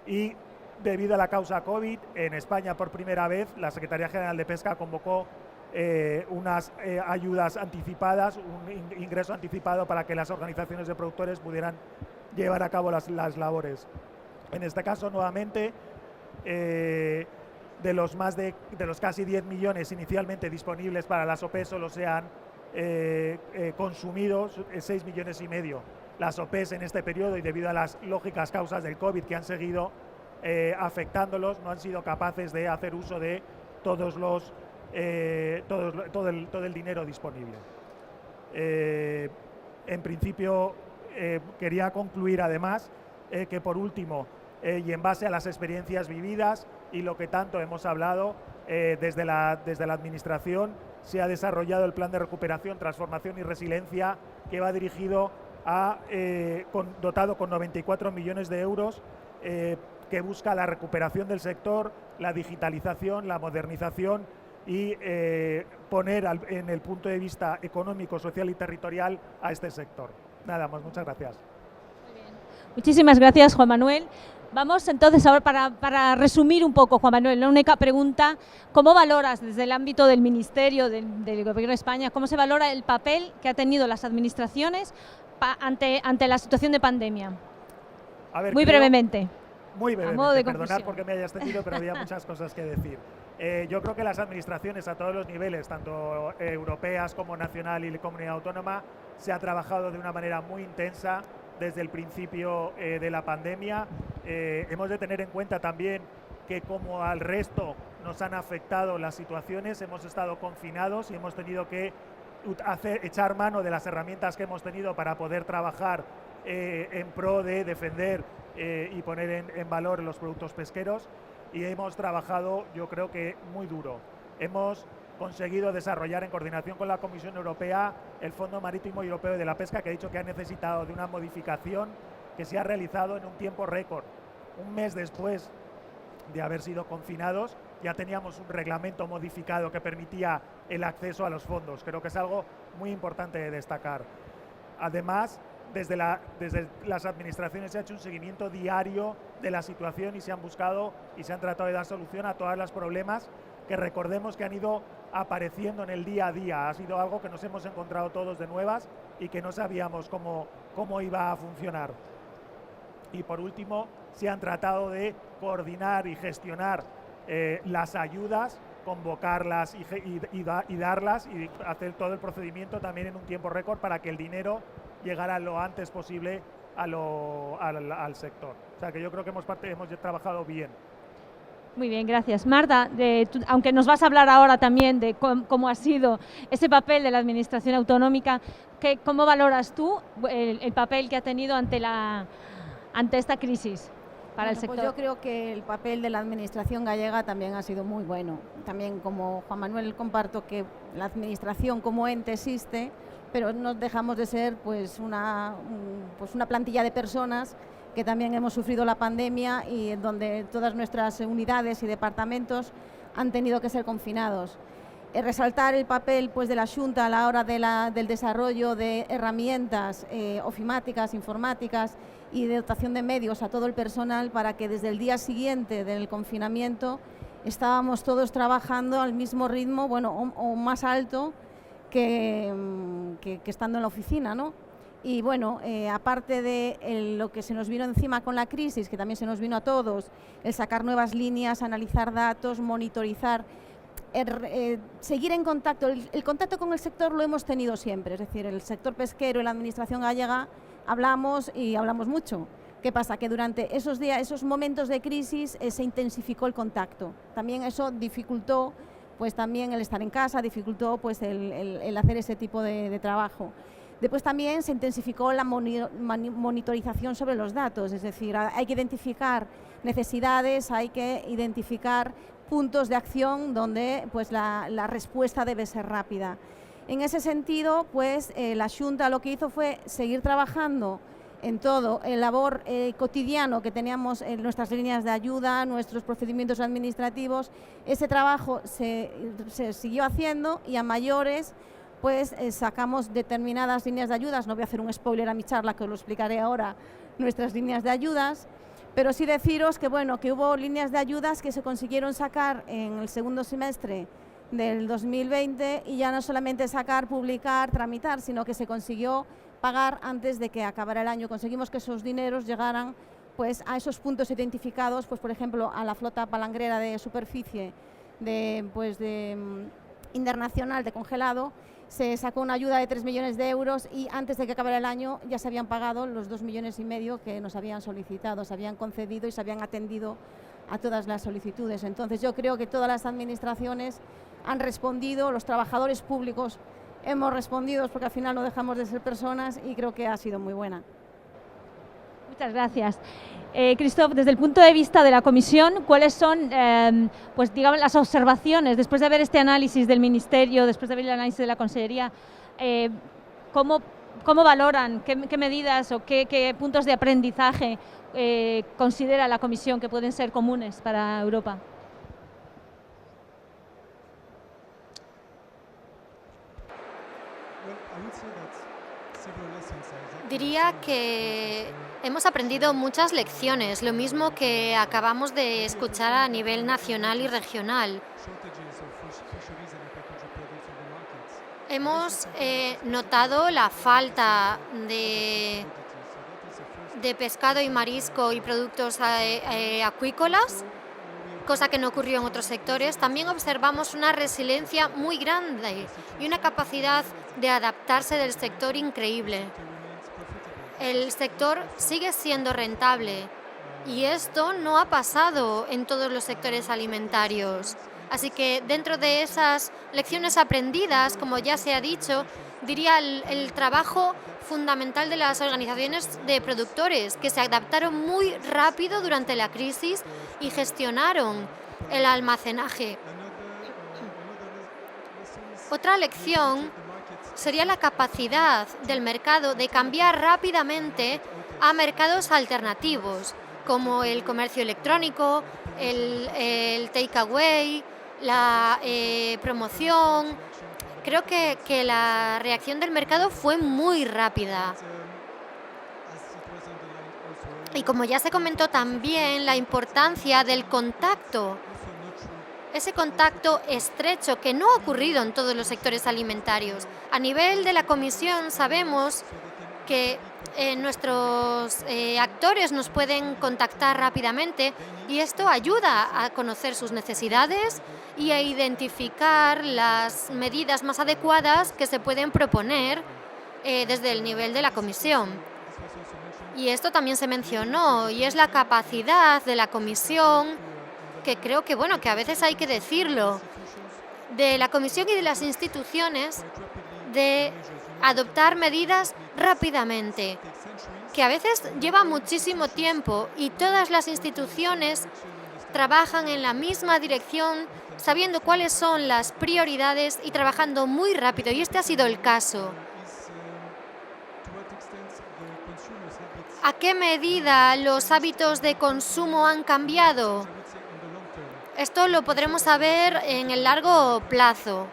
y debido a la causa COVID, en España por primera vez la Secretaría General de Pesca convocó unas ayudas anticipadas, un ingreso anticipado para que las organizaciones de productores pudieran llevar a cabo las labores. En este caso, nuevamente, de los casi 10 millones inicialmente disponibles para las OPs solo se han consumido 6,5 millones las OPs en este periodo, y debido a las lógicas causas del COVID que han seguido afectándolos, no han sido capaces de hacer uso de todo el dinero disponible. En principio, quería concluir además que, por último, y en base a las experiencias vividas y lo que tanto hemos hablado, desde la Administración se ha desarrollado el Plan de Recuperación, Transformación y Resiliencia, que va dirigido dotado con 94 millones de euros, que busca la recuperación del sector, la digitalización, la modernización y poner en el punto de vista económico, social y territorial a este sector. Nada más, muchas gracias. Muy bien. Muchísimas gracias, Juan Manuel. Vamos entonces ahora para resumir un poco, Juan Manuel, la única pregunta: ¿cómo valoras desde el ámbito del Ministerio, del Gobierno de España, cómo se valora el papel que han tenido las administraciones ante la situación de pandemia? A ver, muy brevemente. Muy brevemente, a modo de perdonad conclusión. Porque me haya extendido, pero había muchas cosas que decir. Yo creo que las administraciones a todos los niveles, tanto europeas como nacional y comunidad autónoma, se ha trabajado de una manera muy intensa desde el principio de la pandemia. Hemos de tener en cuenta también que, como al resto nos han afectado las situaciones, hemos estado confinados y hemos tenido que echar mano de las herramientas que hemos tenido para poder trabajar en pro de defender y poner en valor los productos pesqueros, y hemos trabajado, yo creo que muy duro. Hemos conseguido desarrollar, en coordinación con la Comisión Europea, el Fondo Marítimo Europeo de la Pesca, que ha dicho que ha necesitado de una modificación que se ha realizado en un tiempo récord. Un mes después de haber sido confinados, ya teníamos un reglamento modificado que permitía el acceso a los fondos. Creo que es algo muy importante de destacar. Además, desde las administraciones se ha hecho un seguimiento diario de la situación y se han buscado y se han tratado de dar solución a todos los problemas que, recordemos, que han ido apareciendo en el día a día. Ha sido algo que nos hemos encontrado todos de nuevas y que no sabíamos cómo iba a funcionar. Y por último, se han tratado de coordinar y gestionar las ayudas, convocarlas y darlas, y hacer todo el procedimiento también en un tiempo récord para que el dinero llegara lo antes posible al sector. O sea que yo creo que hemos trabajado bien. Muy bien, gracias. Marta, aunque nos vas a hablar ahora también de cómo ha sido ese papel de la Administración autonómica, ¿cómo valoras tú el papel que ha tenido ante esta crisis para el sector? Pues yo creo que el papel de la Administración gallega también ha sido muy bueno. También, como Juan Manuel, comparto que la Administración como ente existe, pero no dejamos de ser pues una plantilla de personas que también hemos sufrido la pandemia y en donde todas nuestras unidades y departamentos han tenido que ser confinados. Resaltar el papel pues, de la Xunta a la hora del desarrollo de herramientas ofimáticas, informáticas y de dotación de medios a todo el personal, para que desde el día siguiente del confinamiento estábamos todos trabajando al mismo ritmo, bueno, o más alto que estando en la oficina, ¿no? Y bueno, aparte de lo que se nos vino encima con la crisis, que también se nos vino a todos, el sacar nuevas líneas, analizar datos, monitorizar, seguir en contacto. El contacto con el sector lo hemos tenido siempre, es decir, el sector pesquero y la Administración gallega hablamos y hablamos mucho. ¿Qué pasa? Que durante esos días, esos momentos de crisis, se intensificó el contacto. También eso dificultó pues también el estar en casa, dificultó pues el hacer ese tipo de trabajo. Después también se intensificó la monitorización sobre los datos, es decir, hay que identificar necesidades, hay que identificar puntos de acción donde pues, la respuesta debe ser rápida. En ese sentido, pues la Xunta lo que hizo fue seguir trabajando en todo el labor cotidiano que teníamos en nuestras líneas de ayuda, nuestros procedimientos administrativos. Ese trabajo se siguió haciendo y a mayores pues sacamos determinadas líneas de ayudas. No voy a hacer un spoiler a mi charla, que os lo explicaré ahora, nuestras líneas de ayudas, pero sí deciros que, bueno, que hubo líneas de ayudas que se consiguieron sacar en el segundo semestre del 2020 y ya no solamente sacar, publicar, tramitar, sino que se consiguió pagar antes de que acabara el año. Conseguimos que esos dineros llegaran pues a esos puntos identificados, pues por ejemplo a la flota palangrera de superficie internacional de congelado, se sacó una ayuda de 3 millones de euros y antes de que acabara el año ya se habían pagado los 2,5 millones que nos habían solicitado, se habían concedido y se habían atendido a todas las solicitudes. Entonces yo creo que todas las administraciones han respondido, los trabajadores públicos hemos respondido, porque al final no dejamos de ser personas, y creo que ha sido muy buena. Muchas gracias. Christophe, desde el punto de vista de la Comisión, ¿cuáles son pues, digamos, las observaciones después de ver este análisis del Ministerio, después de ver el análisis de la Consellería? ¿Cómo valoran, qué medidas o qué puntos de aprendizaje considera la Comisión que pueden ser comunes para Europa? Diría que hemos aprendido muchas lecciones, lo mismo que acabamos de escuchar a nivel nacional y regional. Hemos notado la falta de pescado y marisco y productos acuícolas, cosa que no ocurrió en otros sectores. También observamos una resiliencia muy grande y una capacidad de adaptarse del sector increíble. El sector sigue siendo rentable y esto no ha pasado en todos los sectores alimentarios. Así que dentro de esas lecciones aprendidas, como ya se ha dicho, diría el trabajo fundamental de las organizaciones de productores, que se adaptaron muy rápido durante la crisis y gestionaron el almacenaje. Otra lección sería la capacidad del mercado de cambiar rápidamente a mercados alternativos, como el comercio electrónico, el takeaway, la promoción. Creo que la reacción del mercado fue muy rápida. Y como ya se comentó también, la importancia del contacto. Ese contacto estrecho que no ha ocurrido en todos los sectores alimentarios. A nivel de la Comisión sabemos que nuestros actores nos pueden contactar rápidamente y esto ayuda a conocer sus necesidades y a identificar las medidas más adecuadas que se pueden proponer desde el nivel de la Comisión. Y esto también se mencionó, y es la capacidad de la Comisión, que creo que, bueno, que a veces hay que decirlo, de la Comisión y de las instituciones, de adoptar medidas rápidamente, que a veces lleva muchísimo tiempo y todas las instituciones trabajan en la misma dirección, sabiendo cuáles son las prioridades y trabajando muy rápido, y este ha sido el caso. ¿A qué medida los hábitos de consumo han cambiado? Esto lo podremos saber en el largo plazo.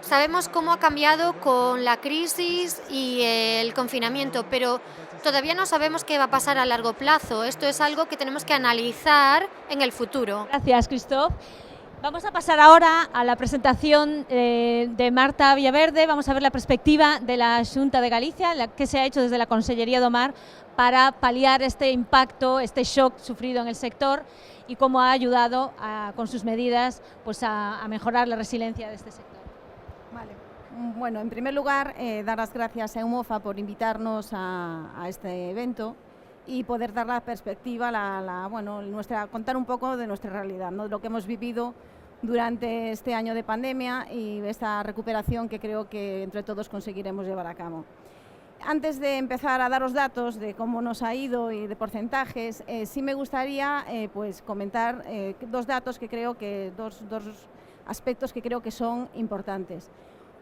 Sabemos cómo ha cambiado con la crisis y el confinamiento, pero todavía no sabemos qué va a pasar a largo plazo. Esto es algo que tenemos que analizar en el futuro. Gracias, Christophe. Vamos a pasar ahora a la presentación de Marta Villaverde. Vamos a ver la perspectiva de la Xunta de Galicia, la que se ha hecho desde la Consellería do Mar para paliar este impacto, este shock sufrido en el sector y cómo ha ayudado con sus medidas pues, a mejorar la resiliencia de este sector. Vale. Bueno, en primer lugar, dar las gracias a EUMOFA por invitarnos a este evento y poder dar la perspectiva, contar un poco de nuestra realidad, ¿no? Lo que hemos vivido durante este año de pandemia y esta recuperación que creo que entre todos conseguiremos llevar a cabo. Antes de empezar a daros datos de cómo nos ha ido y de porcentajes, sí me gustaría pues comentar dos datos que creo que, dos aspectos que creo que son importantes.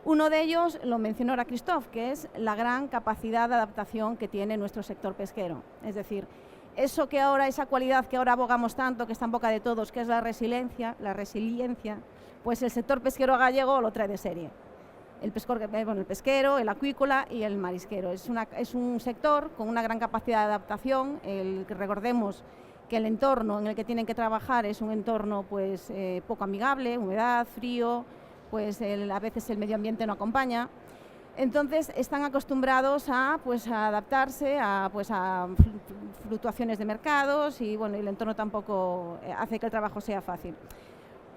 Uno de ellos lo mencionó ahora Christophe, que es la gran capacidad de adaptación que tiene nuestro sector pesquero. Es decir, esa cualidad que ahora abogamos tanto, que está en boca de todos, que es la resiliencia, pues el sector pesquero gallego lo trae de serie. El pesquero, el acuícola y el marisquero. Es un sector con una gran capacidad de adaptación. Recordemos que el entorno en el que tienen que trabajar es un entorno pues, poco amigable, humedad, frío, pues a veces el medio ambiente no acompaña. Entonces están acostumbrados a, pues, a adaptarse a, pues, a fluctuaciones de mercados y bueno, el entorno tampoco hace que el trabajo sea fácil.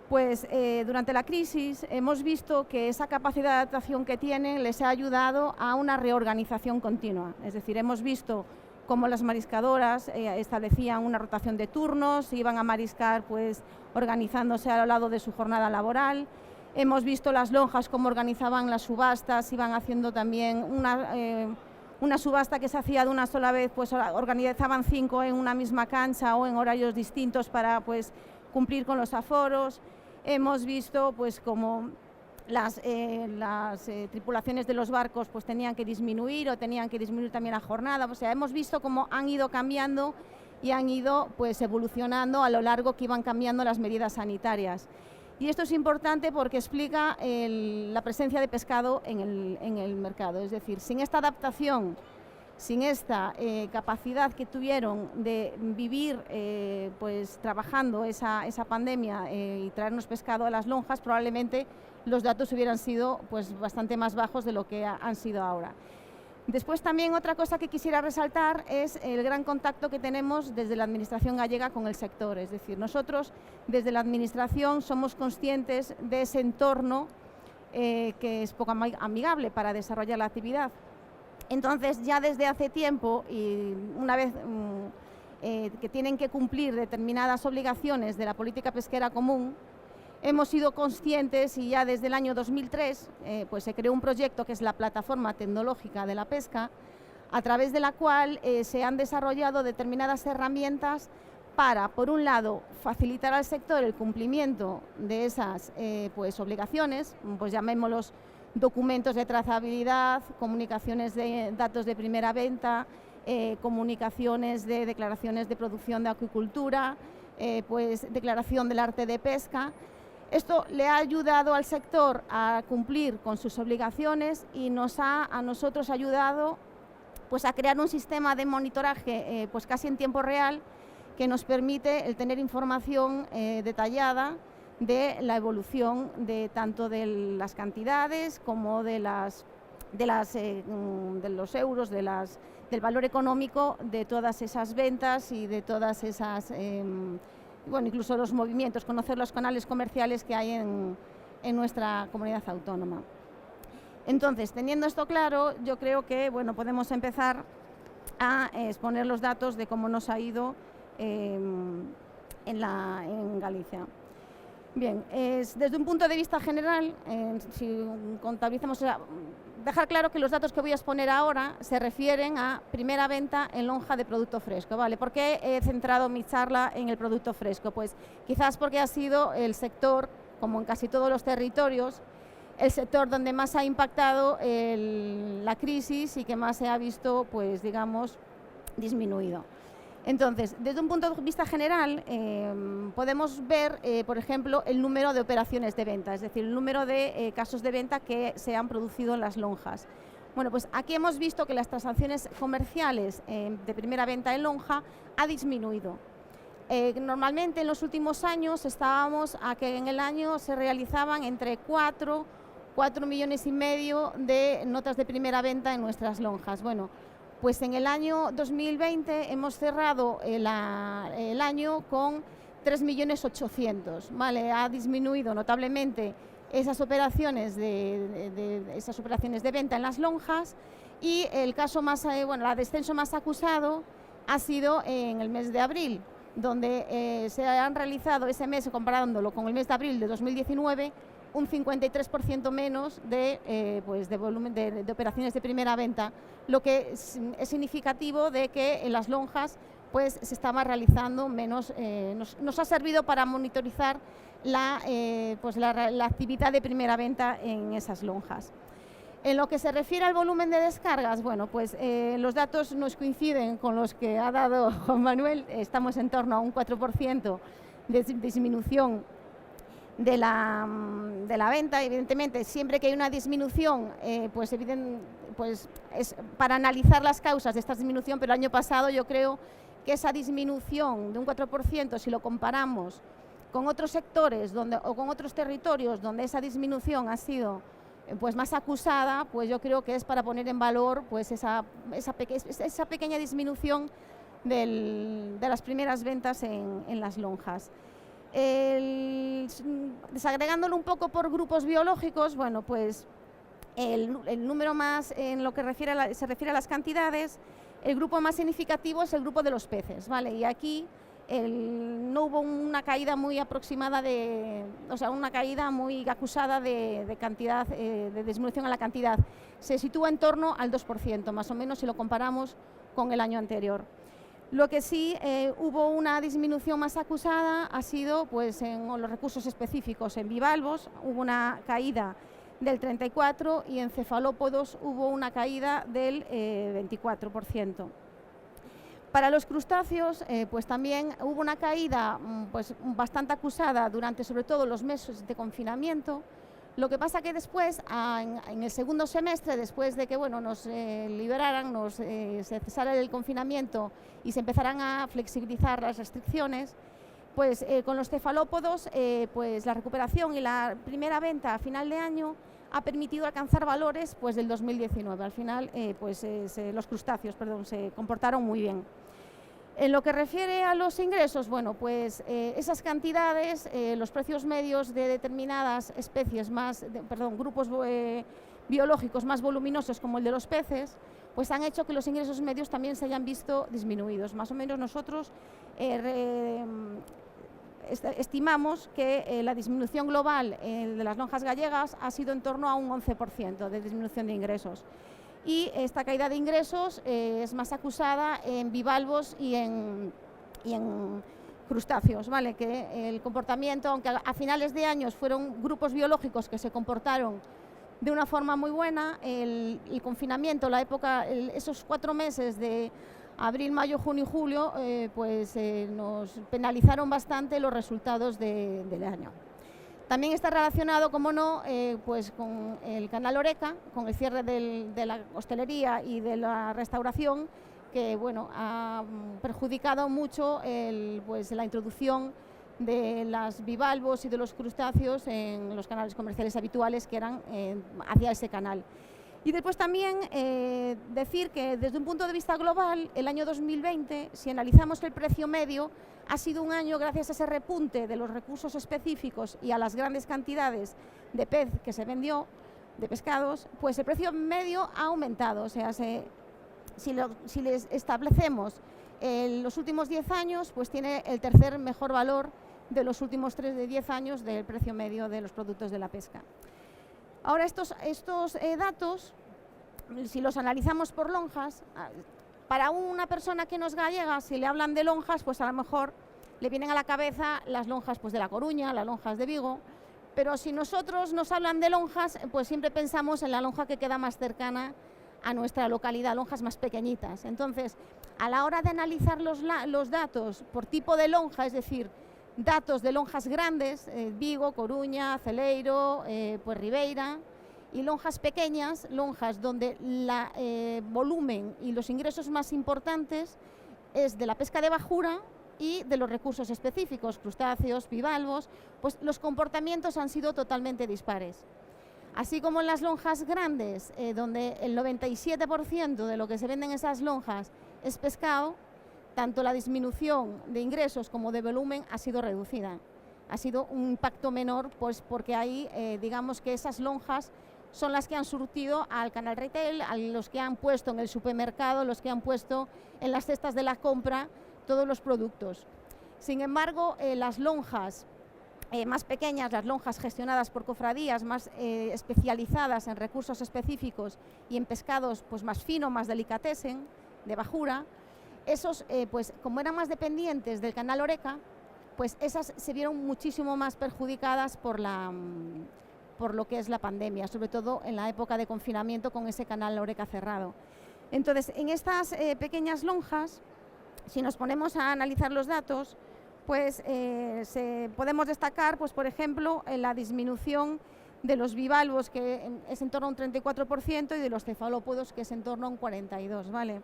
Pues durante la crisis hemos visto que esa capacidad de adaptación que tienen les ha ayudado a una reorganización continua. Es decir, hemos visto cómo las mariscadoras establecían una rotación de turnos, iban a mariscar pues organizándose a lo largo de su jornada laboral. Hemos visto las lonjas cómo organizaban las subastas, iban haciendo también una subasta que se hacía de una sola vez, pues organizaban 5 en una misma cancha o en horarios distintos para pues cumplir con los aforos. Hemos visto pues cómo las tripulaciones de los barcos pues tenían que disminuir o tenían que disminuir también la jornada. O sea, hemos visto cómo han ido cambiando y han ido pues evolucionando a lo largo que iban cambiando las medidas sanitarias. Y esto es importante porque explica la presencia de pescado en el mercado. Es decir, sin esta adaptación, sin esta capacidad que tuvieron de vivir pues trabajando esa pandemia y traernos pescado a las lonjas, probablemente los datos hubieran sido pues bastante más bajos de lo que han sido ahora. Después también otra cosa que quisiera resaltar es el gran contacto que tenemos desde la Administración gallega con el sector. Es decir, nosotros desde la Administración somos conscientes de ese entorno que es poco amigable para desarrollar la actividad. Entonces ya desde hace tiempo y una vez que tienen que cumplir determinadas obligaciones de la política pesquera común, hemos sido conscientes y ya desde el año 2003 pues se creó un proyecto que es la Plataforma Tecnológica de la Pesca, a través de la cual se han desarrollado determinadas herramientas para, por un lado, facilitar al sector el cumplimiento de esas pues obligaciones, pues llamémoslos documentos de trazabilidad, comunicaciones de datos de primera venta, comunicaciones de declaraciones de producción de acuicultura, pues declaración del arte de pesca. Esto le ha ayudado al sector a cumplir con sus obligaciones y nos ha a nosotros ayudado pues a crear un sistema de monitoraje pues casi en tiempo real que nos permite el tener información detallada de la evolución de tanto de las cantidades como de los euros, del valor económico de todas esas ventas y de todas esas bueno, incluso los movimientos, conocer los canales comerciales que hay en nuestra comunidad autónoma. Entonces, teniendo esto claro, yo creo que bueno, podemos empezar a exponer los datos de cómo nos ha ido en Galicia. Bien, desde un punto de vista general, si contabilizamos, dejar claro que los datos que voy a exponer ahora se refieren a primera venta en lonja de producto fresco, ¿vale? ¿Por qué he centrado mi charla en el producto fresco? Pues quizás porque ha sido el sector, como en casi todos los territorios, el sector donde más ha impactado la crisis y que más se ha visto, pues digamos, disminuido. Entonces, desde un punto de vista general, podemos ver, por ejemplo, el número de operaciones de venta, es decir, el número de casos de venta que se han producido en las lonjas. Bueno, pues aquí hemos visto que las transacciones comerciales de primera venta en lonja ha disminuido. Normalmente en los últimos años estábamos a que en el año se realizaban entre 4 millones y medio de notas de primera venta en nuestras lonjas. Bueno, pues en el año 2020 hemos cerrado el año con 3.800.000, ¿vale? Ha disminuido notablemente esas operaciones de venta en las lonjas y el caso más, el descenso más acusado ha sido en el mes de abril, donde se han realizado ese mes, comparándolo con el mes de abril de 2019, un 53% menos de volumen de operaciones de primera venta, lo que es significativo de que en las lonjas pues se estaba realizando menos, nos ha servido para monitorizar la actividad de primera venta en esas lonjas. En lo que se refiere al volumen de descargas, bueno, pues los datos nos coinciden con los que ha dado Juan Manuel, estamos en torno a un 4% de disminución de la venta. Evidentemente, siempre que hay una disminución, pues es para analizar las causas de esta disminución, pero el año pasado yo creo que esa disminución de un 4%, si lo comparamos con otros sectores o con otros territorios donde esa disminución ha sido pues más acusada, pues yo creo que es para poner en valor pues esa pequeña disminución de las primeras ventas en las lonjas. Desagregándolo un poco por grupos biológicos, bueno, pues el número más, en lo que se refiere a las cantidades, el grupo más significativo es el grupo de los peces, ¿vale? Y aquí no hubo una caída muy aproximada una caída muy acusada de cantidad, de disminución a la cantidad. Se sitúa en torno al 2%, más o menos, si lo comparamos con el año anterior. Lo que sí hubo una disminución más acusada ha sido pues, en los recursos específicos. En bivalvos hubo una caída del 34% y en cefalópodos hubo una caída del 24%. Para los crustáceos, pues también hubo una caída pues, bastante acusada durante sobre todo los meses de confinamiento. Lo que pasa que después, en el segundo semestre, después de que bueno, nos liberaran, se cesara el confinamiento y se empezaran a flexibilizar las restricciones, pues con los cefalópodos, pues la recuperación y la primera venta a final de año ha permitido alcanzar valores pues, del 2019. Al final, los crustáceos, se comportaron muy bien. En lo que refiere a los ingresos, bueno, pues esas cantidades, los precios medios de determinadas especies grupos biológicos más voluminosos como el de los peces, pues han hecho que los ingresos medios también se hayan visto disminuidos. Más o menos nosotros estimamos que la disminución global de las lonjas gallegas ha sido en torno a un 11% de disminución de ingresos. Y esta caída de ingresos es más acusada en bivalvos y en crustáceos, ¿vale? Que el comportamiento, aunque a finales de años fueron grupos biológicos que se comportaron de una forma muy buena, el confinamiento, esos 4 meses de abril, mayo, junio y julio, nos penalizaron bastante los resultados del año. También está relacionado, como no, pues con el canal Horeca, con el cierre de la hostelería y de la restauración, que bueno, ha perjudicado mucho la introducción de los bivalvos y de los crustáceos en los canales comerciales habituales que eran hacia ese canal. Y después también decir que desde un punto de vista global, el año 2020, si analizamos el precio medio, ha sido un año, gracias a ese repunte de los recursos específicos y a las grandes cantidades de pez que se vendió, de pescados, pues el precio medio ha aumentado. O sea, si les establecemos los últimos 10 años, pues tiene el tercer mejor valor de los últimos 10 años del precio medio de los productos de la pesca. Ahora, estos datos, si los analizamos por lonjas, para una persona que no es gallega, si le hablan de lonjas, pues a lo mejor le vienen a la cabeza las lonjas pues, de La Coruña, las lonjas de Vigo, pero si nosotros nos hablan de lonjas, pues siempre pensamos en la lonja que queda más cercana a nuestra localidad, lonjas más pequeñitas. Entonces, a la hora de analizar los datos por tipo de lonja, es decir, datos de lonjas grandes, Vigo, Coruña, Celeiro, pues Ribeira, y lonjas pequeñas, lonjas donde el volumen y los ingresos más importantes es de la pesca de bajura y de los recursos específicos, crustáceos, bivalvos, pues los comportamientos han sido totalmente dispares. Así como en las lonjas grandes, donde el 97% de lo que se vende en esas lonjas es pescado, tanto la disminución de ingresos como de volumen ha sido reducida. Ha sido un impacto menor, pues porque ahí, digamos que esas lonjas son las que han surtido al canal retail, a los que han puesto en el supermercado, los que han puesto en las cestas de la compra todos los productos. Sin embargo, las lonjas más pequeñas, las lonjas gestionadas por cofradías, más especializadas en recursos específicos y en pescados pues, más fino, más delicatessen, de bajura, esos, pues como eran más dependientes del canal Horeca, pues esas se vieron muchísimo más perjudicadas por lo que es la pandemia, sobre todo en la época de confinamiento con ese canal Horeca cerrado. Entonces, en estas pequeñas lonjas, si nos ponemos a analizar los datos, pues podemos destacar, pues, por ejemplo, la disminución de los bivalvos, que es en torno a un 34%, y de los cefalópodos, que es en torno a un 42%, ¿vale?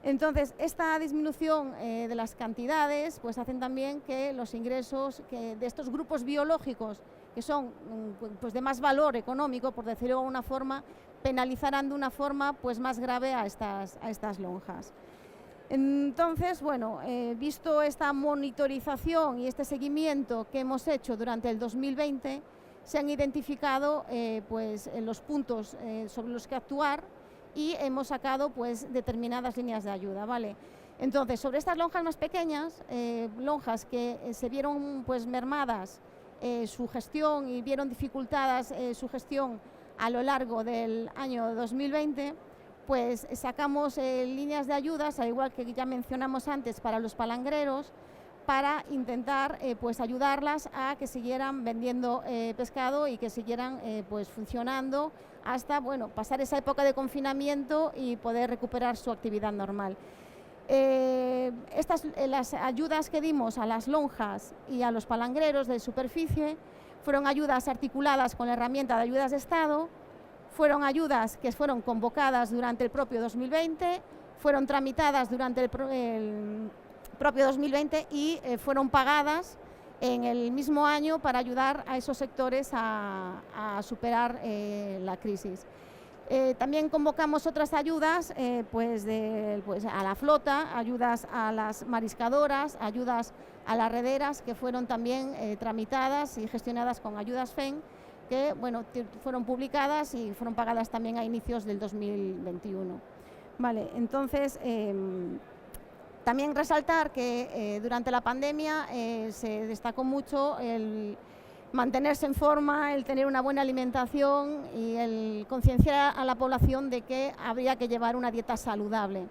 Entonces, esta disminución de las cantidades pues hacen también que los ingresos de estos grupos biológicos que son pues de más valor económico, por decirlo de una forma, penalizarán de una forma pues más grave a estas lonjas. Entonces, bueno, visto esta monitorización y este seguimiento que hemos hecho durante el 2020, se han identificado pues, los puntos sobre los que actuar y hemos sacado pues, determinadas líneas de ayuda, ¿vale? Entonces, sobre estas lonjas más pequeñas, lonjas que se vieron pues, mermadas su gestión y vieron dificultadas su gestión a lo largo del año 2020, pues sacamos líneas de ayudas, al igual que ya mencionamos antes, para los palangreros, para intentar pues ayudarlas a que siguieran vendiendo pescado y que siguieran pues funcionando hasta bueno, pasar esa época de confinamiento y poder recuperar su actividad normal. Las ayudas que dimos a las lonjas y a los palangreros de superficie fueron ayudas articuladas con la herramienta de ayudas de Estado, fueron ayudas que fueron convocadas durante el propio 2020, fueron tramitadas durante el propio 2020 y fueron pagadas en el mismo año para ayudar a esos sectores a superar la crisis. También convocamos otras ayudas pues a la flota, ayudas a las mariscadoras, ayudas a las rederas que fueron también tramitadas y gestionadas con ayudas FEN, que bueno, fueron publicadas y fueron pagadas también a inicios del 2021. Vale, entonces, también resaltar que durante la pandemia se destacó mucho el mantenerse en forma, el tener una buena alimentación y el concienciar a la población de que habría que llevar una dieta saludable.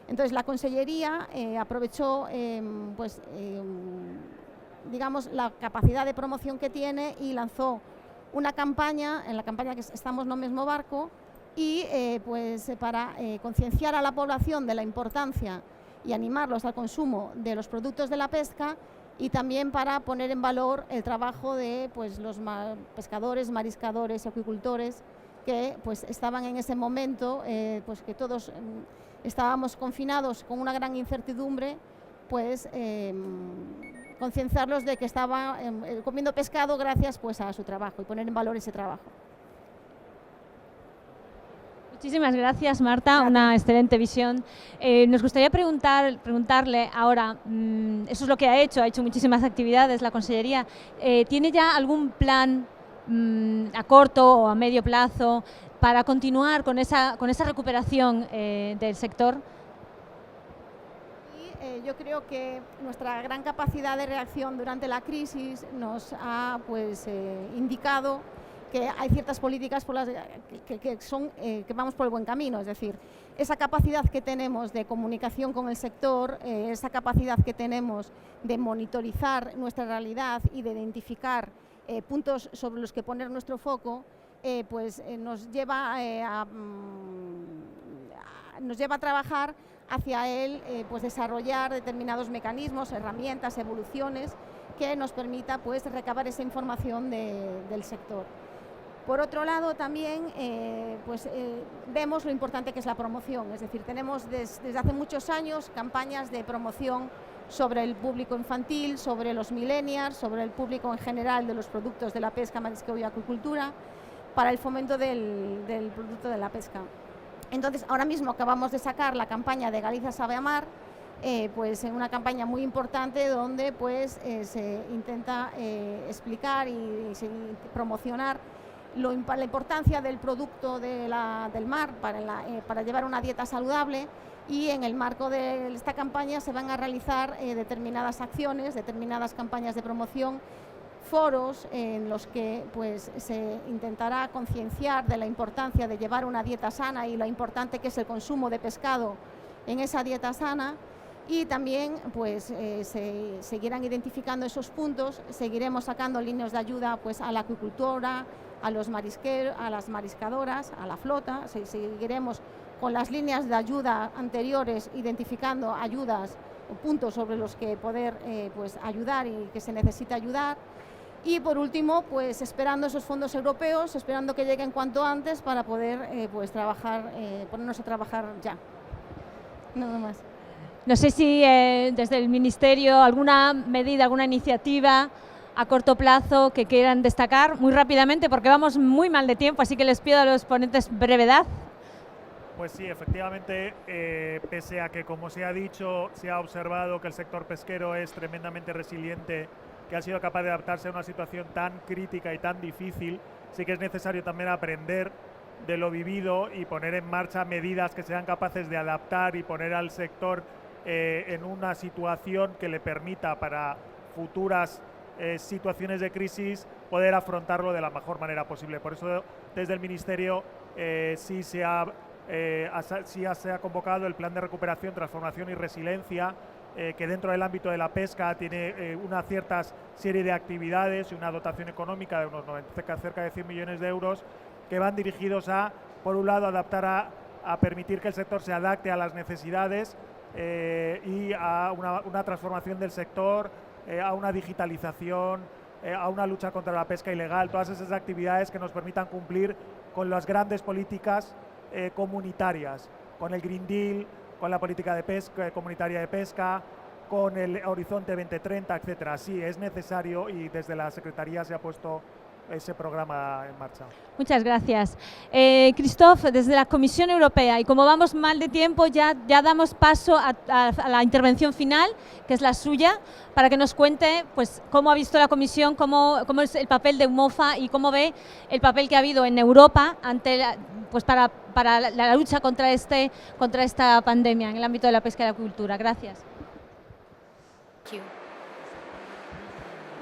Entonces, la Consellería aprovechó digamos, la capacidad de promoción que tiene y lanzó una campaña, en la campaña que estamos no mismo barco, y para concienciar a la población de la importancia y animarlos al consumo de los productos de la pesca y también para poner en valor el trabajo de pues, los pescadores, mariscadores y acuicultores que pues, estaban en ese momento, pues, que todos estábamos confinados con una gran incertidumbre, pues concienciarlos de que estaba comiendo pescado gracias pues, a su trabajo y poner en valor ese trabajo. Muchísimas gracias, Marta, una excelente visión. Nos gustaría preguntarle ahora, eso es lo que ha hecho muchísimas actividades la Consellería. ¿Tiene ya algún plan a corto o a medio plazo para continuar con esa recuperación del sector? Yo creo que nuestra gran capacidad de reacción durante la crisis nos ha indicado que hay ciertas políticas por las que vamos por el buen camino, es decir, esa capacidad que tenemos de comunicación con el sector, esa capacidad que tenemos de monitorizar nuestra realidad y de identificar puntos sobre los que poner nuestro foco, nos lleva a trabajar hacia él, desarrollar determinados mecanismos, herramientas, evoluciones que nos permita recabar esa información del sector. Por otro lado, también vemos lo importante que es la promoción, es decir, tenemos desde hace muchos años campañas de promoción sobre el público infantil, sobre los millennials, sobre el público en general de los productos de la pesca, marisqueo y acuicultura, para el fomento del producto de la pesca. Entonces, ahora mismo acabamos de sacar la campaña de Galicia Sabe Amar, en una campaña muy importante donde se intenta explicar y promocionar la importancia del producto del mar para llevar una dieta saludable, y en el marco de esta campaña se van a realizar determinadas acciones, determinadas campañas de promoción, foros en los que se intentará concienciar de la importancia de llevar una dieta sana y lo importante que es el consumo de pescado en esa dieta sana, y también se seguirán identificando esos puntos, seguiremos sacando líneas de ayuda a la acuicultura, a los marisqueros, a las mariscadoras, a la flota, seguiremos con las líneas de ayuda anteriores identificando ayudas o puntos sobre los que poder ayudar y que se necesita ayudar. Y por último, esperando esos fondos europeos, esperando que lleguen cuanto antes para poder ponernos a trabajar ya. Nada más. No sé si desde el Ministerio alguna medida, alguna iniciativa a corto plazo que quieran destacar muy rápidamente, porque vamos muy mal de tiempo, así que les pido a los ponentes brevedad. Pues sí, efectivamente, pese a que, como se ha dicho, se ha observado que el sector pesquero es tremendamente resiliente, que ha sido capaz de adaptarse a una situación tan crítica y tan difícil, sí que es necesario también aprender de lo vivido y poner en marcha medidas que sean capaces de adaptar y poner al sector en una situación que le permita para futuras situaciones de crisis poder afrontarlo de la mejor manera posible. Por eso desde el Ministerio sí se ha convocado el Plan de Recuperación, Transformación y Resiliencia, que dentro del ámbito de la pesca tiene una cierta serie de actividades y una dotación económica de unos cerca de 100 millones de euros que van dirigidos a, por un lado, adaptar a permitir que el sector se adapte a las necesidades y a una transformación del sector, a una digitalización, a una lucha contra la pesca ilegal, todas esas actividades que nos permitan cumplir con las grandes políticas comunitarias, con el Green Deal, con la política de pesca, comunitaria de pesca, con el Horizonte 2030, etcétera. Sí, es necesario y desde la Secretaría se ha puesto ese programa en marcha. Muchas gracias. Christophe, desde la Comisión Europea, y como vamos mal de tiempo, ya damos paso a la intervención final, que es la suya, para que nos cuente pues, cómo ha visto la Comisión, cómo es el papel de UMOFA y cómo ve el papel que ha habido en Europa pues para la lucha contra esta pandemia en el ámbito de la pesca y la acuicultura. Gracias.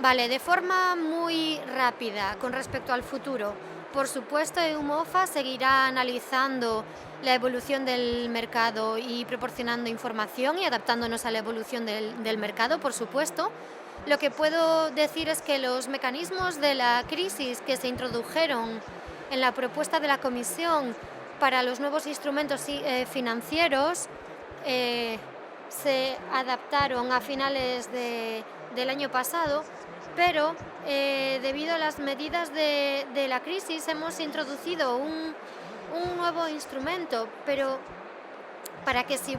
Vale, de forma muy rápida con respecto al futuro. Por supuesto, UMOFA seguirá analizando la evolución del mercado y proporcionando información y adaptándonos a la evolución del mercado, por supuesto. Lo que puedo decir es que los mecanismos de la crisis que se introdujeron en la propuesta de la Comisión para los nuevos instrumentos financieros se adaptaron a finales del año pasado, pero debido a las medidas de la crisis hemos introducido un nuevo instrumento, pero para que si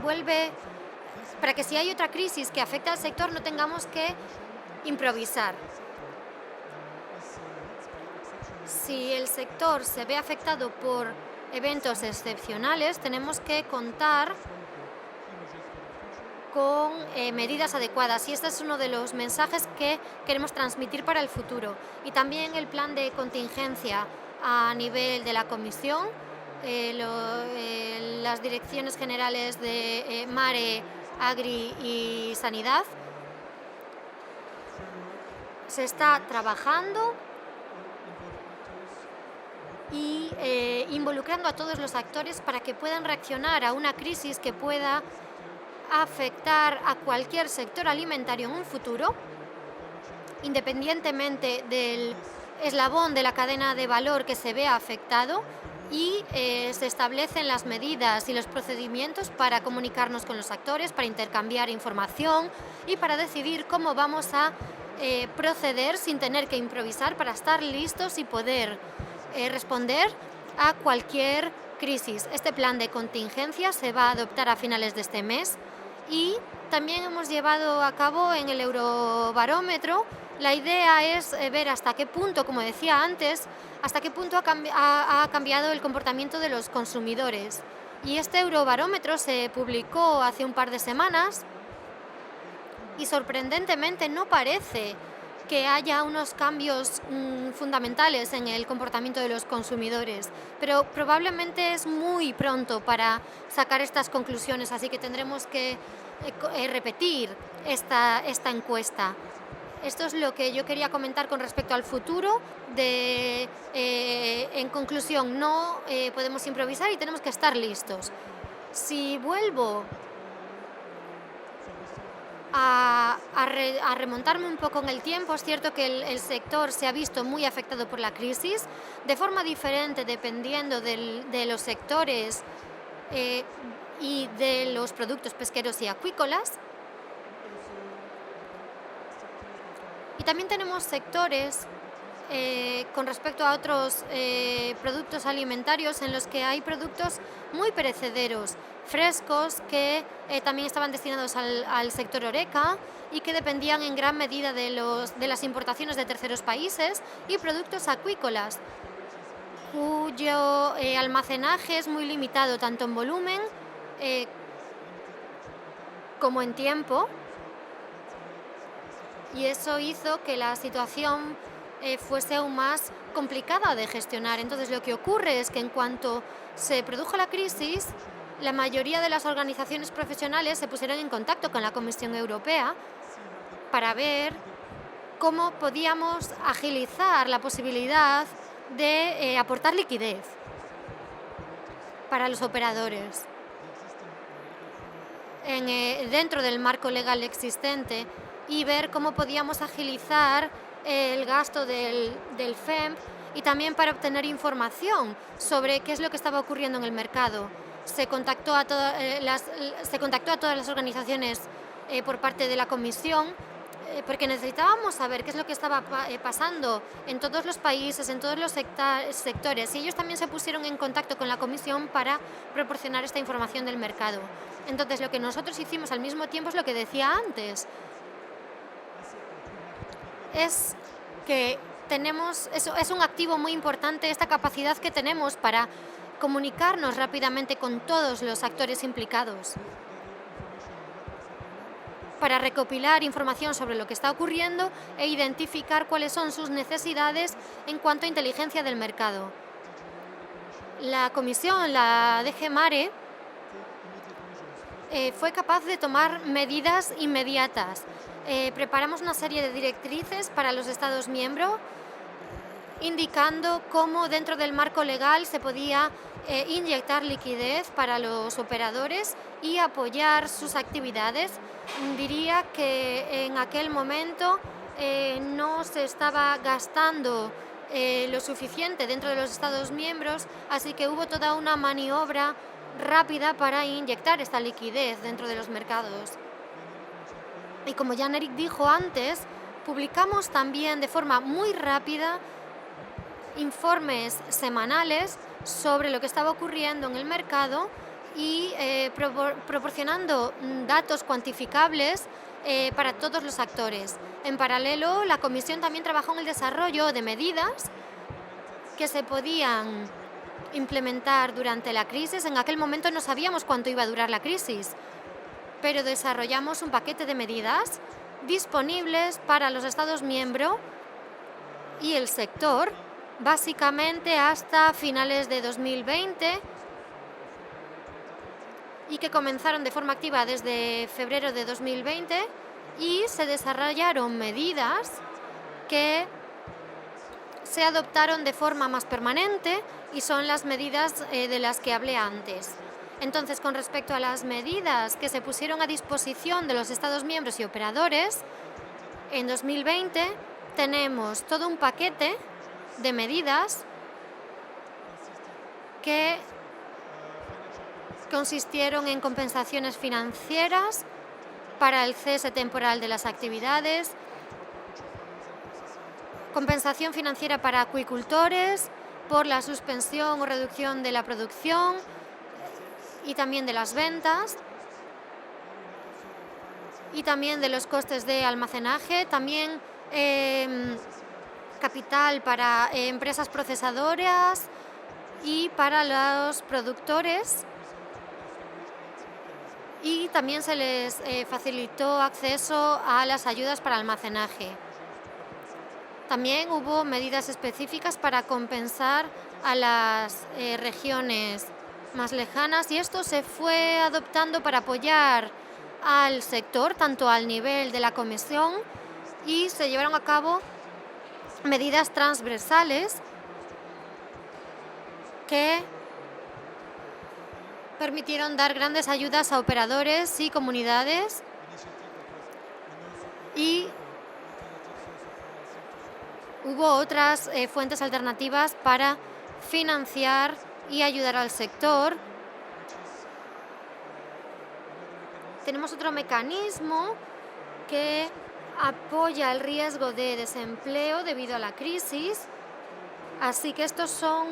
hay otra crisis que afecte al sector no tengamos que improvisar. Si el sector se ve afectado por eventos excepcionales, tenemos que contar con medidas adecuadas, y este es uno de los mensajes que queremos transmitir para el futuro. Y también el plan de contingencia a nivel de la Comisión, las direcciones generales de Mare, Agri y Sanidad, se está trabajando y involucrando a todos los actores para que puedan reaccionar a una crisis que pueda afectar a cualquier sector alimentario en un futuro, independientemente del eslabón de la cadena de valor que se vea afectado, y se establecen las medidas y los procedimientos para comunicarnos con los actores, para intercambiar información y para decidir cómo vamos a proceder sin tener que improvisar, para estar listos y poder responder a cualquier crisis. Este plan de contingencia se va a adoptar a finales de este mes y también hemos llevado a cabo en el Eurobarómetro. La idea es ver hasta qué punto, como decía antes, hasta qué punto ha cambiado el comportamiento de los consumidores. Y este Eurobarómetro se publicó hace un par de semanas y sorprendentemente no parece que haya unos cambios fundamentales en el comportamiento de los consumidores, pero probablemente es muy pronto para sacar estas conclusiones, así que tendremos que repetir esta encuesta. Esto es lo que yo quería comentar con respecto al futuro. En conclusión, no podemos improvisar y tenemos que estar listos. Si vuelvo a remontarme un poco en el tiempo, es cierto que el sector se ha visto muy afectado por la crisis, de forma diferente dependiendo de los sectores y de los productos pesqueros y acuícolas. Y también tenemos sectores con respecto a otros productos alimentarios en los que hay productos muy perecederos, frescos, que también estaban destinados al sector HoReCa y que dependían en gran medida de las importaciones de terceros países, y productos acuícolas, cuyo almacenaje es muy limitado tanto en volumen como en tiempo, y eso hizo que la situación fuese aún más complicada de gestionar. Entonces, lo que ocurre es que en cuanto se produjo la crisis, la mayoría de las organizaciones profesionales se pusieron en contacto con la Comisión Europea para ver cómo podíamos agilizar la posibilidad de aportar liquidez para los operadores dentro del marco legal existente, y ver cómo podíamos agilizar el gasto del FEMP, y también para obtener información sobre qué es lo que estaba ocurriendo en el mercado. Se contactó a todas las organizaciones por parte de la Comisión, porque necesitábamos saber qué es lo que estaba pasando en todos los países, en todos los sectores, y ellos también se pusieron en contacto con la Comisión para proporcionar esta información del mercado. Entonces, lo que nosotros hicimos al mismo tiempo es lo que decía antes, es que es un activo muy importante esta capacidad que tenemos para comunicarnos rápidamente con todos los actores implicados, para recopilar información sobre lo que está ocurriendo e identificar cuáles son sus necesidades en cuanto a inteligencia del mercado. La Comisión, la DG Mare, fue capaz de tomar medidas inmediatas. Preparamos una serie de directrices para los Estados miembros, indicando cómo dentro del marco legal se podía inyectar liquidez para los operadores y apoyar sus actividades. Diría que en aquel momento no se estaba gastando lo suficiente dentro de los Estados miembros, así que hubo toda una maniobra rápida para inyectar esta liquidez dentro de los mercados. Y como Jan-Erik dijo antes, publicamos también de forma muy rápida informes semanales sobre lo que estaba ocurriendo en el mercado y proporcionando datos cuantificables para todos los actores. En paralelo, la Comisión también trabajó en el desarrollo de medidas que se podían implementar durante la crisis. En aquel momento no sabíamos cuánto iba a durar la crisis, pero desarrollamos un paquete de medidas disponibles para los Estados miembros y el sector, básicamente hasta finales de 2020, y que comenzaron de forma activa desde febrero de 2020, y se desarrollaron medidas que se adoptaron de forma más permanente, y son las medidas de las que hablé antes. Entonces, con respecto a las medidas que se pusieron a disposición de los Estados miembros y operadores, en 2020 tenemos todo un paquete de medidas que consistieron en compensaciones financieras para el cese temporal de las actividades, compensación financiera para acuicultores por la suspensión o reducción de la producción y también de las ventas, y también de los costes de almacenaje, también capital para empresas procesadoras y para los productores, y también se les facilitó acceso a las ayudas para almacenaje. También hubo medidas específicas para compensar a las regiones más lejanas, y esto se fue adoptando para apoyar al sector, tanto al nivel de la Comisión, y se llevaron a cabo medidas transversales que permitieron dar grandes ayudas a operadores y comunidades, y hubo otras fuentes alternativas para financiar y ayudar al sector. Tenemos otro mecanismo que apoya el riesgo de desempleo debido a la crisis. Así que estos son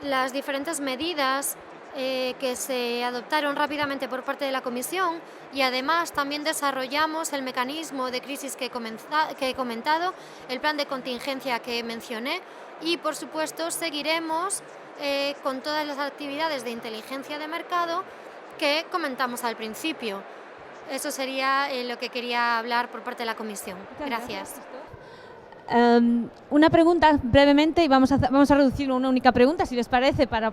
las diferentes medidas que se adoptaron rápidamente por parte de la Comisión, y además también desarrollamos el mecanismo de crisis que he comentado, el plan de contingencia que mencioné, y por supuesto seguiremos con todas las actividades de inteligencia de mercado que comentamos al principio. Eso sería lo que quería hablar por parte de la Comisión. Gracias. Una pregunta brevemente, y vamos a reducirlo a una única pregunta, si les parece, para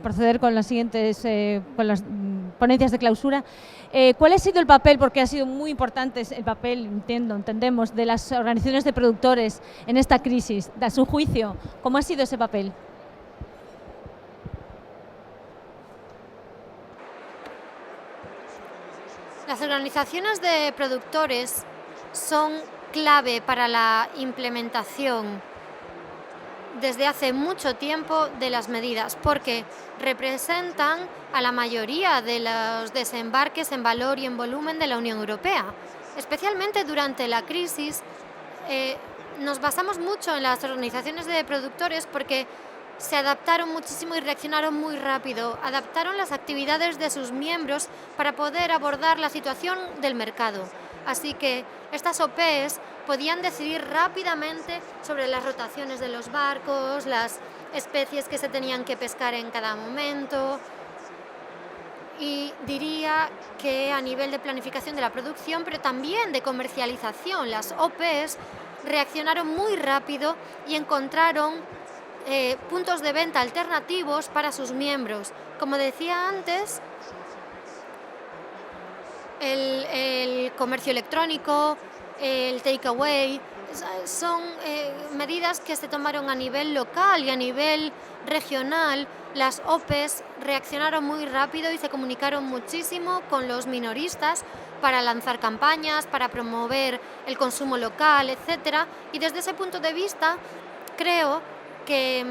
proceder con las siguientes con las ponencias de clausura. ¿Cuál ha sido el papel, porque ha sido muy importante el papel, entendemos, de las organizaciones de productores en esta crisis? A su juicio, ¿cómo ha sido ese papel? Las organizaciones de productores son clave para la implementación desde hace mucho tiempo de las medidas, porque representan a la mayoría de los desembarques en valor y en volumen de la Unión Europea. Especialmente durante la crisis, nos basamos mucho en las organizaciones de productores porque se adaptaron muchísimo y reaccionaron muy rápido. Adaptaron las actividades de sus miembros para poder abordar la situación del mercado. Así que estas OPs podían decidir rápidamente sobre las rotaciones de los barcos, las especies que se tenían que pescar en cada momento. Y diría que a nivel de planificación de la producción, pero también de comercialización, las OPs reaccionaron muy rápido y encontraron puntos de venta alternativos para sus miembros. Como decía antes, el comercio electrónico, el takeaway, son medidas que se tomaron a nivel local y a nivel regional. Las OPs reaccionaron muy rápido y se comunicaron muchísimo con los minoristas para lanzar campañas, para promover el consumo local, etc. Y desde ese punto de vista, creo que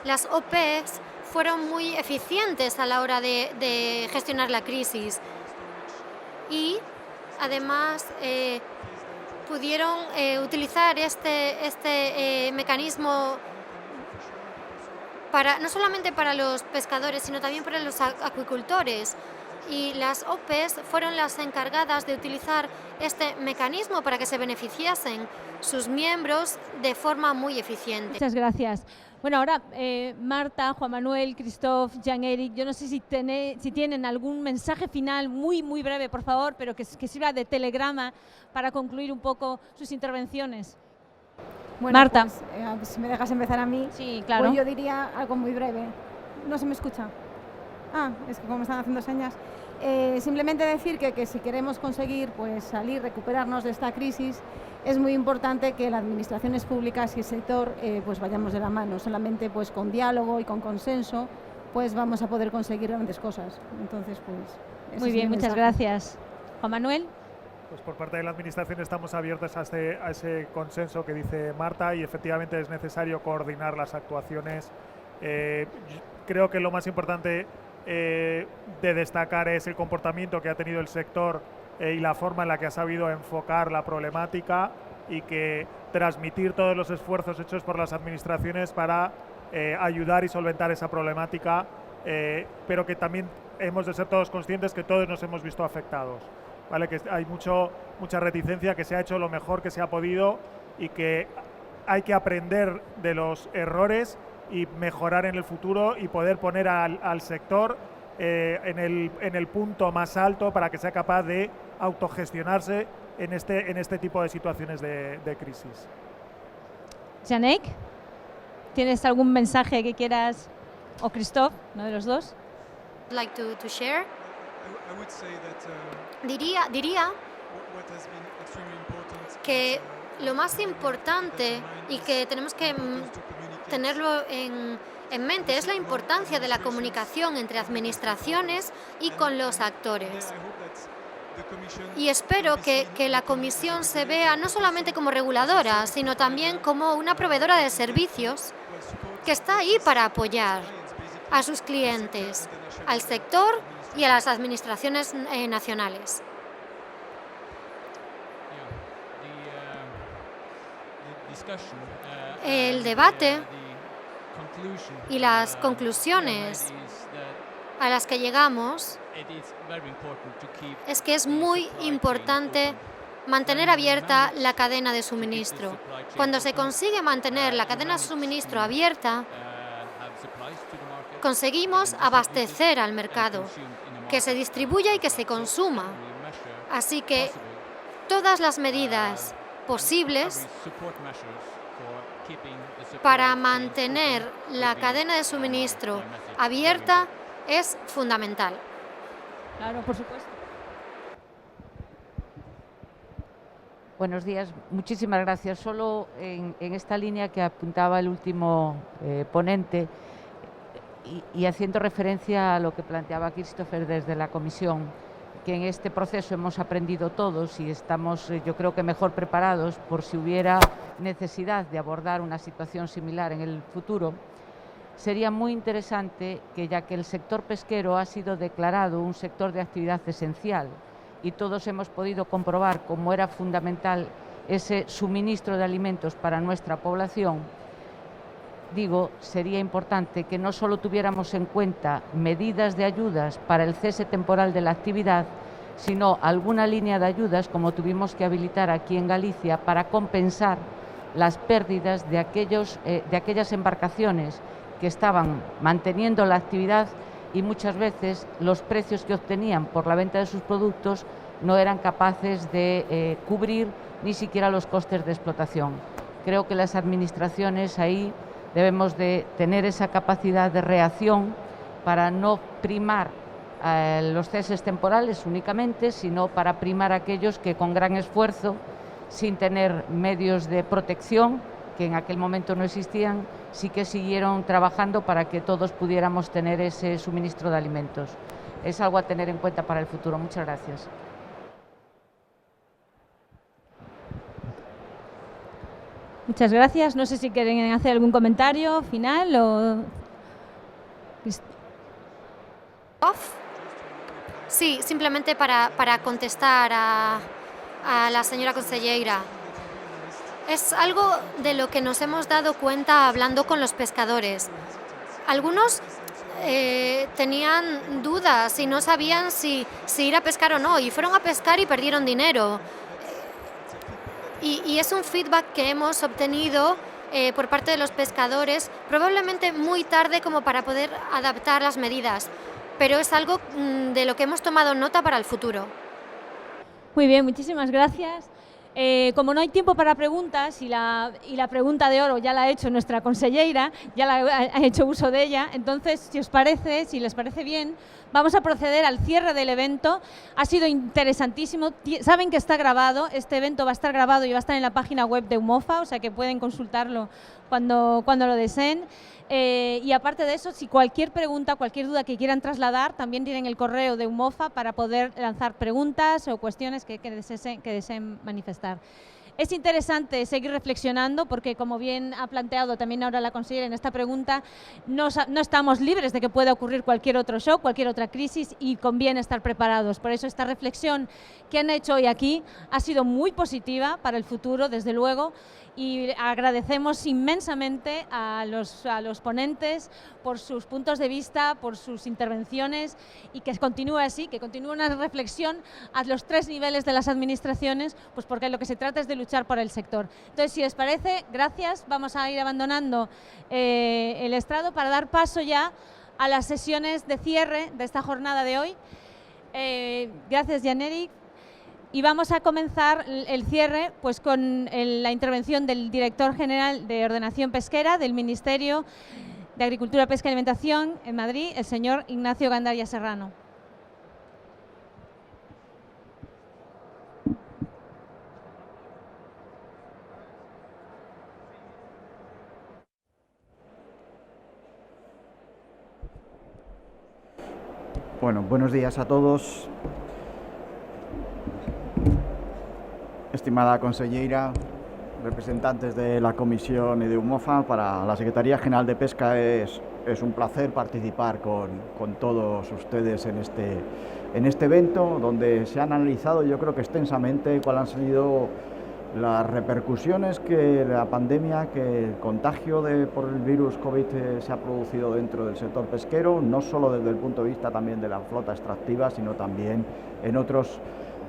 las OPs fueron muy eficientes a la hora de gestionar la crisis. Y además pudieron utilizar este mecanismo no solamente para los pescadores, sino también para los acuicultores. Y las OPs fueron las encargadas de utilizar este mecanismo para que se beneficiasen sus miembros de forma muy eficiente. Muchas gracias. Bueno, ahora Marta, Juan Manuel, Christophe, Jan-Eric, yo no sé si tienen algún mensaje final muy breve, por favor, pero que sirva de telegrama para concluir un poco sus intervenciones. Bueno, Marta. Pues, si me dejas empezar a mí, sí, claro. Pues yo diría algo muy breve. ¿No se me escucha? Es que como me están haciendo señas. Simplemente decir que si queremos conseguir pues salir, recuperarnos de esta crisis, es muy importante que las administraciones públicas y el sector pues vayamos de la mano. Solamente pues con diálogo y con consenso pues vamos a poder conseguir grandes cosas. Entonces pues muy bien, muchas gracias. Juan Manuel. Pues por parte de la Administración estamos abiertos a ese consenso que dice Marta, y efectivamente es necesario coordinar las actuaciones. Creo que lo más importante de destacar es el comportamiento que ha tenido el sector y la forma en la que ha sabido enfocar la problemática, y que transmitir todos los esfuerzos hechos por las administraciones para ayudar y solventar esa problemática, pero que también hemos de ser todos conscientes que todos nos hemos visto afectados, ¿vale? Que hay mucha reticencia, que se ha hecho lo mejor que se ha podido y que hay que aprender de los errores y mejorar en el futuro y poder poner al sector en el punto más alto para que sea capaz de autogestionarse en este tipo de situaciones de crisis. Janek, ¿tienes algún mensaje que quieras, o Christophe, uno de los dos? Like to share. Diría que lo más importante y que tenemos que tenerlo en mente es la importancia de la comunicación entre administraciones y con los actores. Y espero que la Comisión se vea no solamente como reguladora, sino también como una proveedora de servicios que está ahí para apoyar a sus clientes, al sector y a las administraciones nacionales. El debate y las conclusiones a las que llegamos es que es muy importante mantener abierta la cadena de suministro. Cuando se consigue mantener la cadena de suministro abierta, conseguimos abastecer al mercado, que se distribuya y que se consuma. Así que todas las medidas posibles para mantener la cadena de suministro abierta es fundamental. Claro, por supuesto. Buenos días, muchísimas gracias. Solo en esta línea que apuntaba el último ponente y haciendo referencia a lo que planteaba Christopher desde la Comisión, que en este proceso hemos aprendido todos y estamos, yo creo que mejor preparados por si hubiera necesidad de abordar una situación similar en el futuro. Sería muy interesante que, ya que el sector pesquero ha sido declarado un sector de actividad esencial y todos hemos podido comprobar cómo era fundamental ese suministro de alimentos para nuestra población, sería importante que no solo tuviéramos en cuenta medidas de ayudas para el cese temporal de la actividad, sino alguna línea de ayudas, como tuvimos que habilitar aquí en Galicia, para compensar las pérdidas de aquellas embarcaciones que estaban manteniendo la actividad y muchas veces los precios que obtenían por la venta de sus productos no eran capaces de cubrir ni siquiera los costes de explotación. Creo que las administraciones ahí debemos de tener esa capacidad de reacción para no primar los ceses temporales únicamente, sino para primar aquellos que con gran esfuerzo, sin tener medios de protección, que en aquel momento no existían, sí que siguieron trabajando para que todos pudiéramos tener ese suministro de alimentos. Es algo a tener en cuenta para el futuro. Muchas gracias. Muchas gracias. No sé si quieren hacer algún comentario final o... Sí, simplemente para contestar a la señora conselleira. Es algo de lo que nos hemos dado cuenta hablando con los pescadores. Algunos tenían dudas y no sabían si ir a pescar o no, y fueron a pescar y perdieron dinero. Y es un feedback que hemos obtenido por parte de los pescadores, probablemente muy tarde como para poder adaptar las medidas, pero es algo de lo que hemos tomado nota para el futuro. Muy bien, muchísimas gracias. Como no hay tiempo para preguntas y la pregunta de oro ya la ha hecho nuestra conselleira, ya ha hecho uso de ella, entonces si les parece bien, vamos a proceder al cierre del evento. Ha sido interesantísimo, saben que está grabado, este evento va a estar grabado y va a estar en la página web de UMOFA, o sea que pueden consultarlo cuando lo deseen. Y aparte de eso, si cualquier pregunta, cualquier duda que quieran trasladar, también tienen el correo de UMOFA para poder lanzar preguntas o cuestiones que deseen manifestar. Es interesante seguir reflexionando porque, como bien ha planteado también ahora la consejera en esta pregunta, no estamos libres de que pueda ocurrir cualquier otro shock, cualquier otra crisis, y conviene estar preparados. Por eso esta reflexión que han hecho hoy aquí ha sido muy positiva para el futuro, desde luego, y agradecemos inmensamente a los ponentes por sus puntos de vista, por sus intervenciones, y que continúe así, que continúe una reflexión a los tres niveles de las administraciones, pues porque lo que se trata es de luchar por el sector. Entonces, si les parece, gracias, vamos a ir abandonando el estrado para dar paso ya a las sesiones de cierre de esta jornada de hoy. Gracias, Jan-Erik. Y vamos a comenzar el cierre pues con la intervención del director general de Ordenación Pesquera del Ministerio de Agricultura, Pesca y Alimentación en Madrid, el señor Ignacio Gandaria Serrano. Bueno, buenos días a todos. Estimada conselleira, representantes de la Comisión y de UMOFA, para la Secretaría General de Pesca es un placer participar con todos ustedes en este evento, donde se han analizado, yo creo que extensamente, cuáles han sido Las repercusiones que la pandemia, que el contagio por el virus COVID se ha producido dentro del sector pesquero, no solo desde el punto de vista también de la flota extractiva, sino también en otros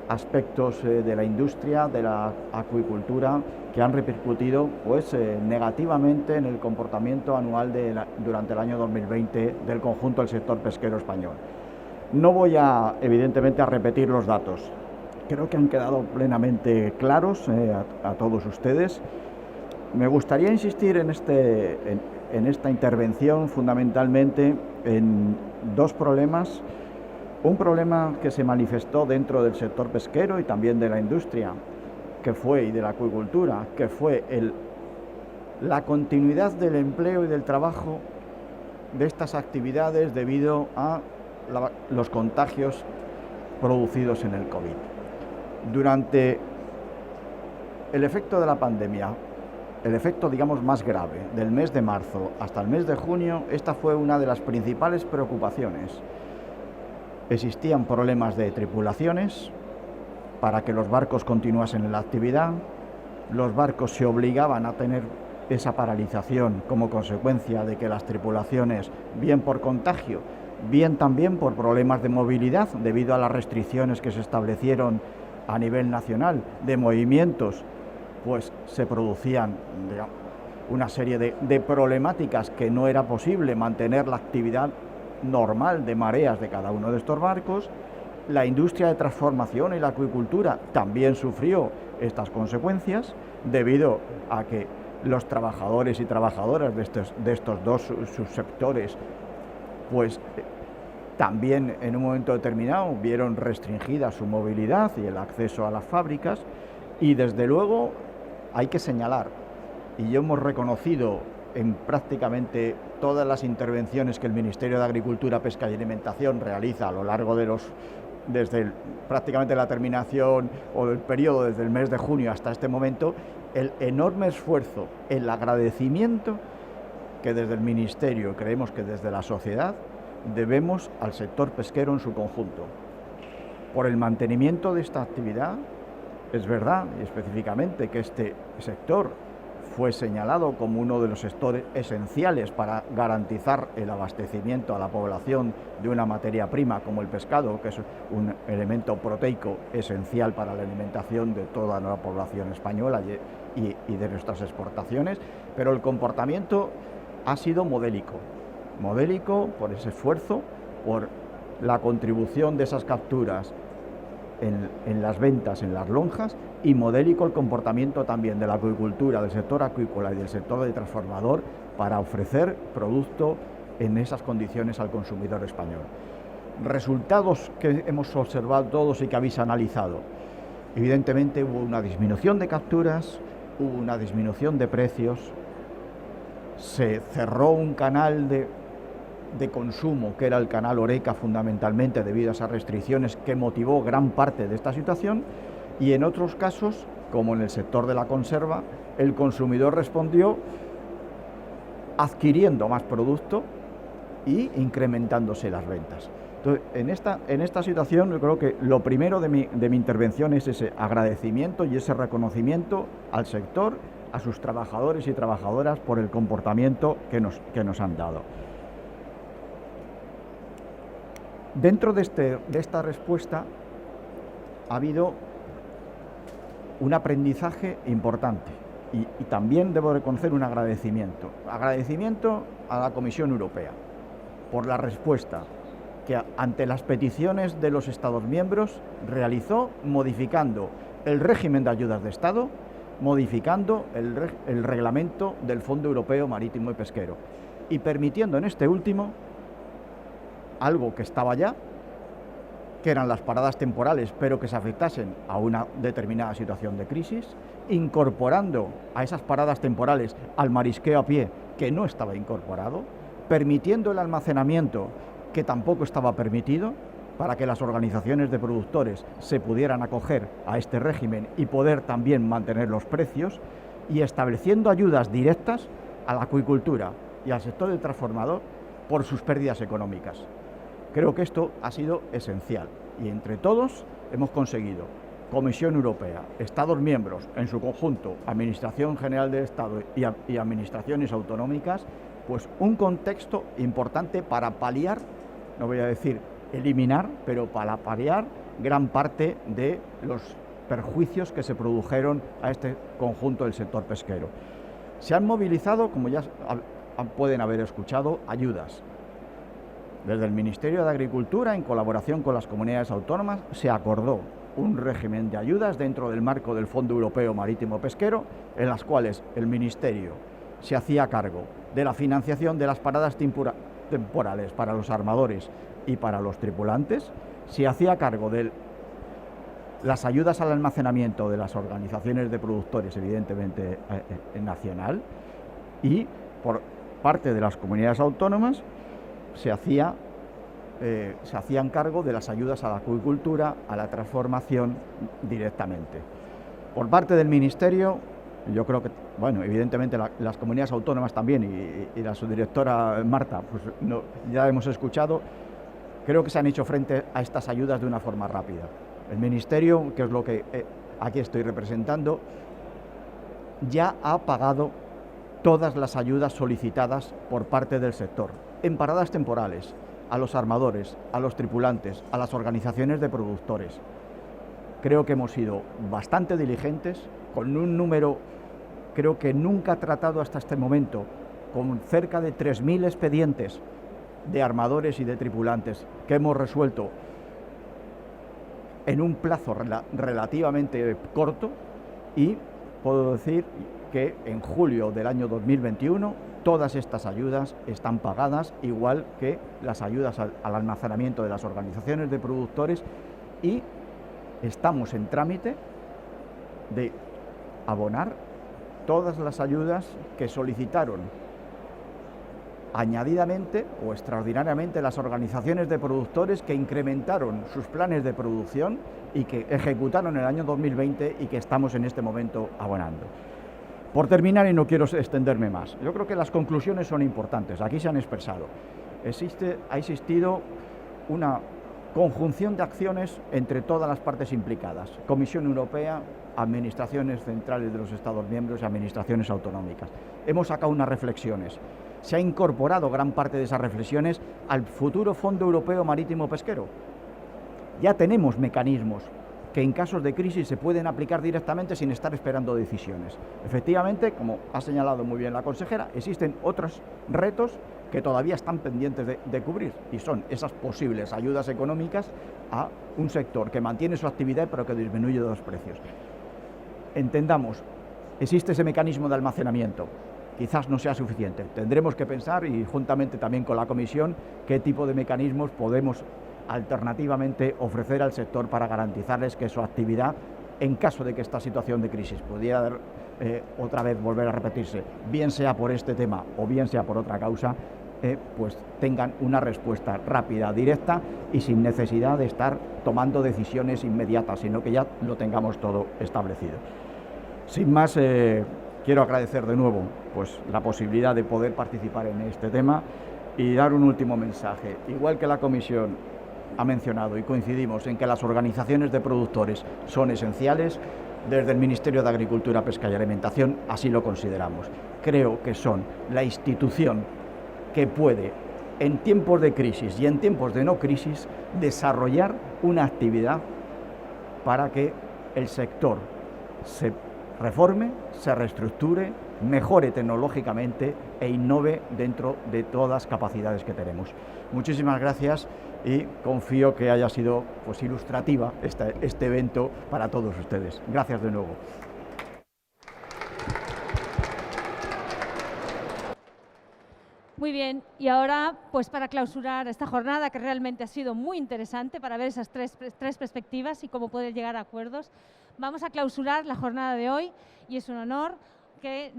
aspectos de la industria, de la acuicultura, que han repercutido negativamente en el comportamiento anual durante el año 2020 del conjunto del sector pesquero español. No voy evidentemente a repetir los datos. Creo que han quedado plenamente claros a todos ustedes. Me gustaría insistir en esta intervención fundamentalmente en dos problemas. Un problema que se manifestó dentro del sector pesquero y también de la industria, y de la acuicultura, que fue la continuidad del empleo y del trabajo de estas actividades debido a los contagios producidos en el COVID. Durante el efecto de la pandemia, el efecto, digamos, más grave, del mes de marzo hasta el mes de junio, esta fue una de las principales preocupaciones. Existían problemas de tripulaciones para que los barcos continuasen en la actividad. Los barcos se obligaban a tener esa paralización como consecuencia de que las tripulaciones, bien por contagio, bien también por problemas de movilidad, debido a las restricciones que se establecieron a nivel nacional de movimientos, pues se producían una serie de problemáticas que no era posible mantener la actividad normal de mareas de cada uno de estos barcos. La industria de transformación y la acuicultura también sufrió estas consecuencias debido a que los trabajadores y trabajadoras de estos dos subsectores pues también en un momento determinado vieron restringida su movilidad y el acceso a las fábricas, y desde luego hay que señalar, y yo hemos reconocido en prácticamente todas las intervenciones que el Ministerio de Agricultura, Pesca y Alimentación realiza a lo largo de desde prácticamente la terminación o el periodo desde el mes de junio hasta este momento, el enorme esfuerzo, el agradecimiento que desde el Ministerio, creemos que desde la sociedad, debemos al sector pesquero en su conjunto. Por el mantenimiento de esta actividad, es verdad, y específicamente, que este sector fue señalado como uno de los sectores esenciales para garantizar el abastecimiento a la población de una materia prima como el pescado, que es un elemento proteico esencial para la alimentación de toda la población española y de nuestras exportaciones, pero el comportamiento ha sido modélico por ese esfuerzo, por la contribución de esas capturas en las ventas, en las lonjas, y modélico el comportamiento también de la acuicultura, del sector acuícola y del sector de transformador para ofrecer producto en esas condiciones al consumidor español. Resultados que hemos observado todos y que habéis analizado. Evidentemente hubo una disminución de capturas, hubo una disminución de precios, se cerró un canal de consumo, que era el canal Horeca fundamentalmente, debido a esas restricciones que motivó gran parte de esta situación, y en otros casos, como en el sector de la conserva, el consumidor respondió adquiriendo más producto y incrementándose las ventas. Entonces, en esta situación, yo creo que lo primero de mi intervención es ese agradecimiento y ese reconocimiento al sector, a sus trabajadores y trabajadoras por el comportamiento que nos han dado. Dentro de esta respuesta ha habido un aprendizaje importante y también debo reconocer un agradecimiento. Agradecimiento a la Comisión Europea por la respuesta que ante las peticiones de los Estados miembros realizó, modificando el régimen de ayudas de Estado, modificando el reglamento del Fondo Europeo Marítimo y Pesquero y permitiendo en este último algo que estaba ya, que eran las paradas temporales, pero que se afectasen a una determinada situación de crisis, incorporando a esas paradas temporales al marisqueo a pie, que no estaba incorporado, permitiendo el almacenamiento, que tampoco estaba permitido, para que las organizaciones de productores se pudieran acoger a este régimen y poder también mantener los precios, y estableciendo ayudas directas a la acuicultura y al sector del transformador por sus pérdidas económicas. Creo que esto ha sido esencial y entre todos hemos conseguido Comisión Europea, Estados miembros en su conjunto, Administración General del Estado y administraciones autonómicas, pues un contexto importante para paliar, no voy a decir eliminar, pero para paliar gran parte de los perjuicios que se produjeron a este conjunto del sector pesquero. Se han movilizado, como ya pueden haber escuchado, ayudas. Desde el Ministerio de Agricultura, en colaboración con las comunidades autónomas, se acordó un régimen de ayudas dentro del marco del Fondo Europeo Marítimo Pesquero, en las cuales el Ministerio se hacía cargo de la financiación de las paradas temporales para los armadores y para los tripulantes, se hacía cargo de las ayudas al almacenamiento de las organizaciones de productores, evidentemente nacional, y por parte de las comunidades autónomas se hacían cargo de las ayudas a la acuicultura, a la transformación directamente. Por parte del Ministerio, yo creo que, bueno, evidentemente las comunidades autónomas también y la subdirectora Marta, pues ya hemos escuchado, creo que se han hecho frente a estas ayudas de una forma rápida. El Ministerio, que es lo que aquí estoy representando, ya ha pagado todas las ayudas solicitadas por parte del sector, en paradas temporales, a los armadores, a los tripulantes, a las organizaciones de productores. Creo que hemos sido bastante diligentes, con un número, creo que nunca tratado hasta este momento, con cerca de 3.000 expedientes de armadores y de tripulantes que hemos resuelto en un plazo relativamente corto, y puedo decir que en julio del año 2021 todas estas ayudas están pagadas, igual que las ayudas al almacenamiento de las organizaciones de productores, y estamos en trámite de abonar todas las ayudas que solicitaron añadidamente o extraordinariamente las organizaciones de productores que incrementaron sus planes de producción y que ejecutaron el año 2020 y que estamos en este momento abonando. Por terminar, y no quiero extenderme más, yo creo que las conclusiones son importantes, aquí se han expresado. Ha existido una conjunción de acciones entre todas las partes implicadas, Comisión Europea, administraciones centrales de los Estados miembros y administraciones autonómicas. Hemos sacado unas reflexiones. Se ha incorporado gran parte de esas reflexiones al futuro Fondo Europeo Marítimo Pesquero. Ya tenemos mecanismos que en casos de crisis se pueden aplicar directamente sin estar esperando decisiones. Efectivamente, como ha señalado muy bien la consejera, existen otros retos que todavía están pendientes de cubrir, y son esas posibles ayudas económicas a un sector que mantiene su actividad pero que disminuye los precios. Entendamos, existe ese mecanismo de almacenamiento. Quizás no sea suficiente. Tendremos que pensar, y juntamente también con la Comisión, qué tipo de mecanismos podemos alternativamente ofrecer al sector para garantizarles que su actividad, en caso de que esta situación de crisis pudiera otra vez volver a repetirse, bien sea por este tema o bien sea por otra causa, pues tengan una respuesta rápida, directa y sin necesidad de estar tomando decisiones inmediatas, sino que ya lo tengamos todo establecido. Sin más, quiero agradecer de nuevo pues, la posibilidad de poder participar en este tema y dar un último mensaje. Igual que la Comisión ha mencionado y coincidimos en que las organizaciones de productores son esenciales, desde el Ministerio de Agricultura, Pesca y Alimentación así lo consideramos. Creo que son la institución que puede, en tiempos de crisis y en tiempos de no crisis, desarrollar una actividad para que el sector se reforme, se reestructure, mejore tecnológicamente e innove dentro de todas las capacidades que tenemos. Muchísimas gracias y confío que haya sido pues, ilustrativa este evento para todos ustedes. Gracias de nuevo. Muy bien, y ahora, pues para clausurar esta jornada, que realmente ha sido muy interesante para ver esas tres perspectivas y cómo poder llegar a acuerdos, vamos a clausurar la jornada de hoy, y es un honor que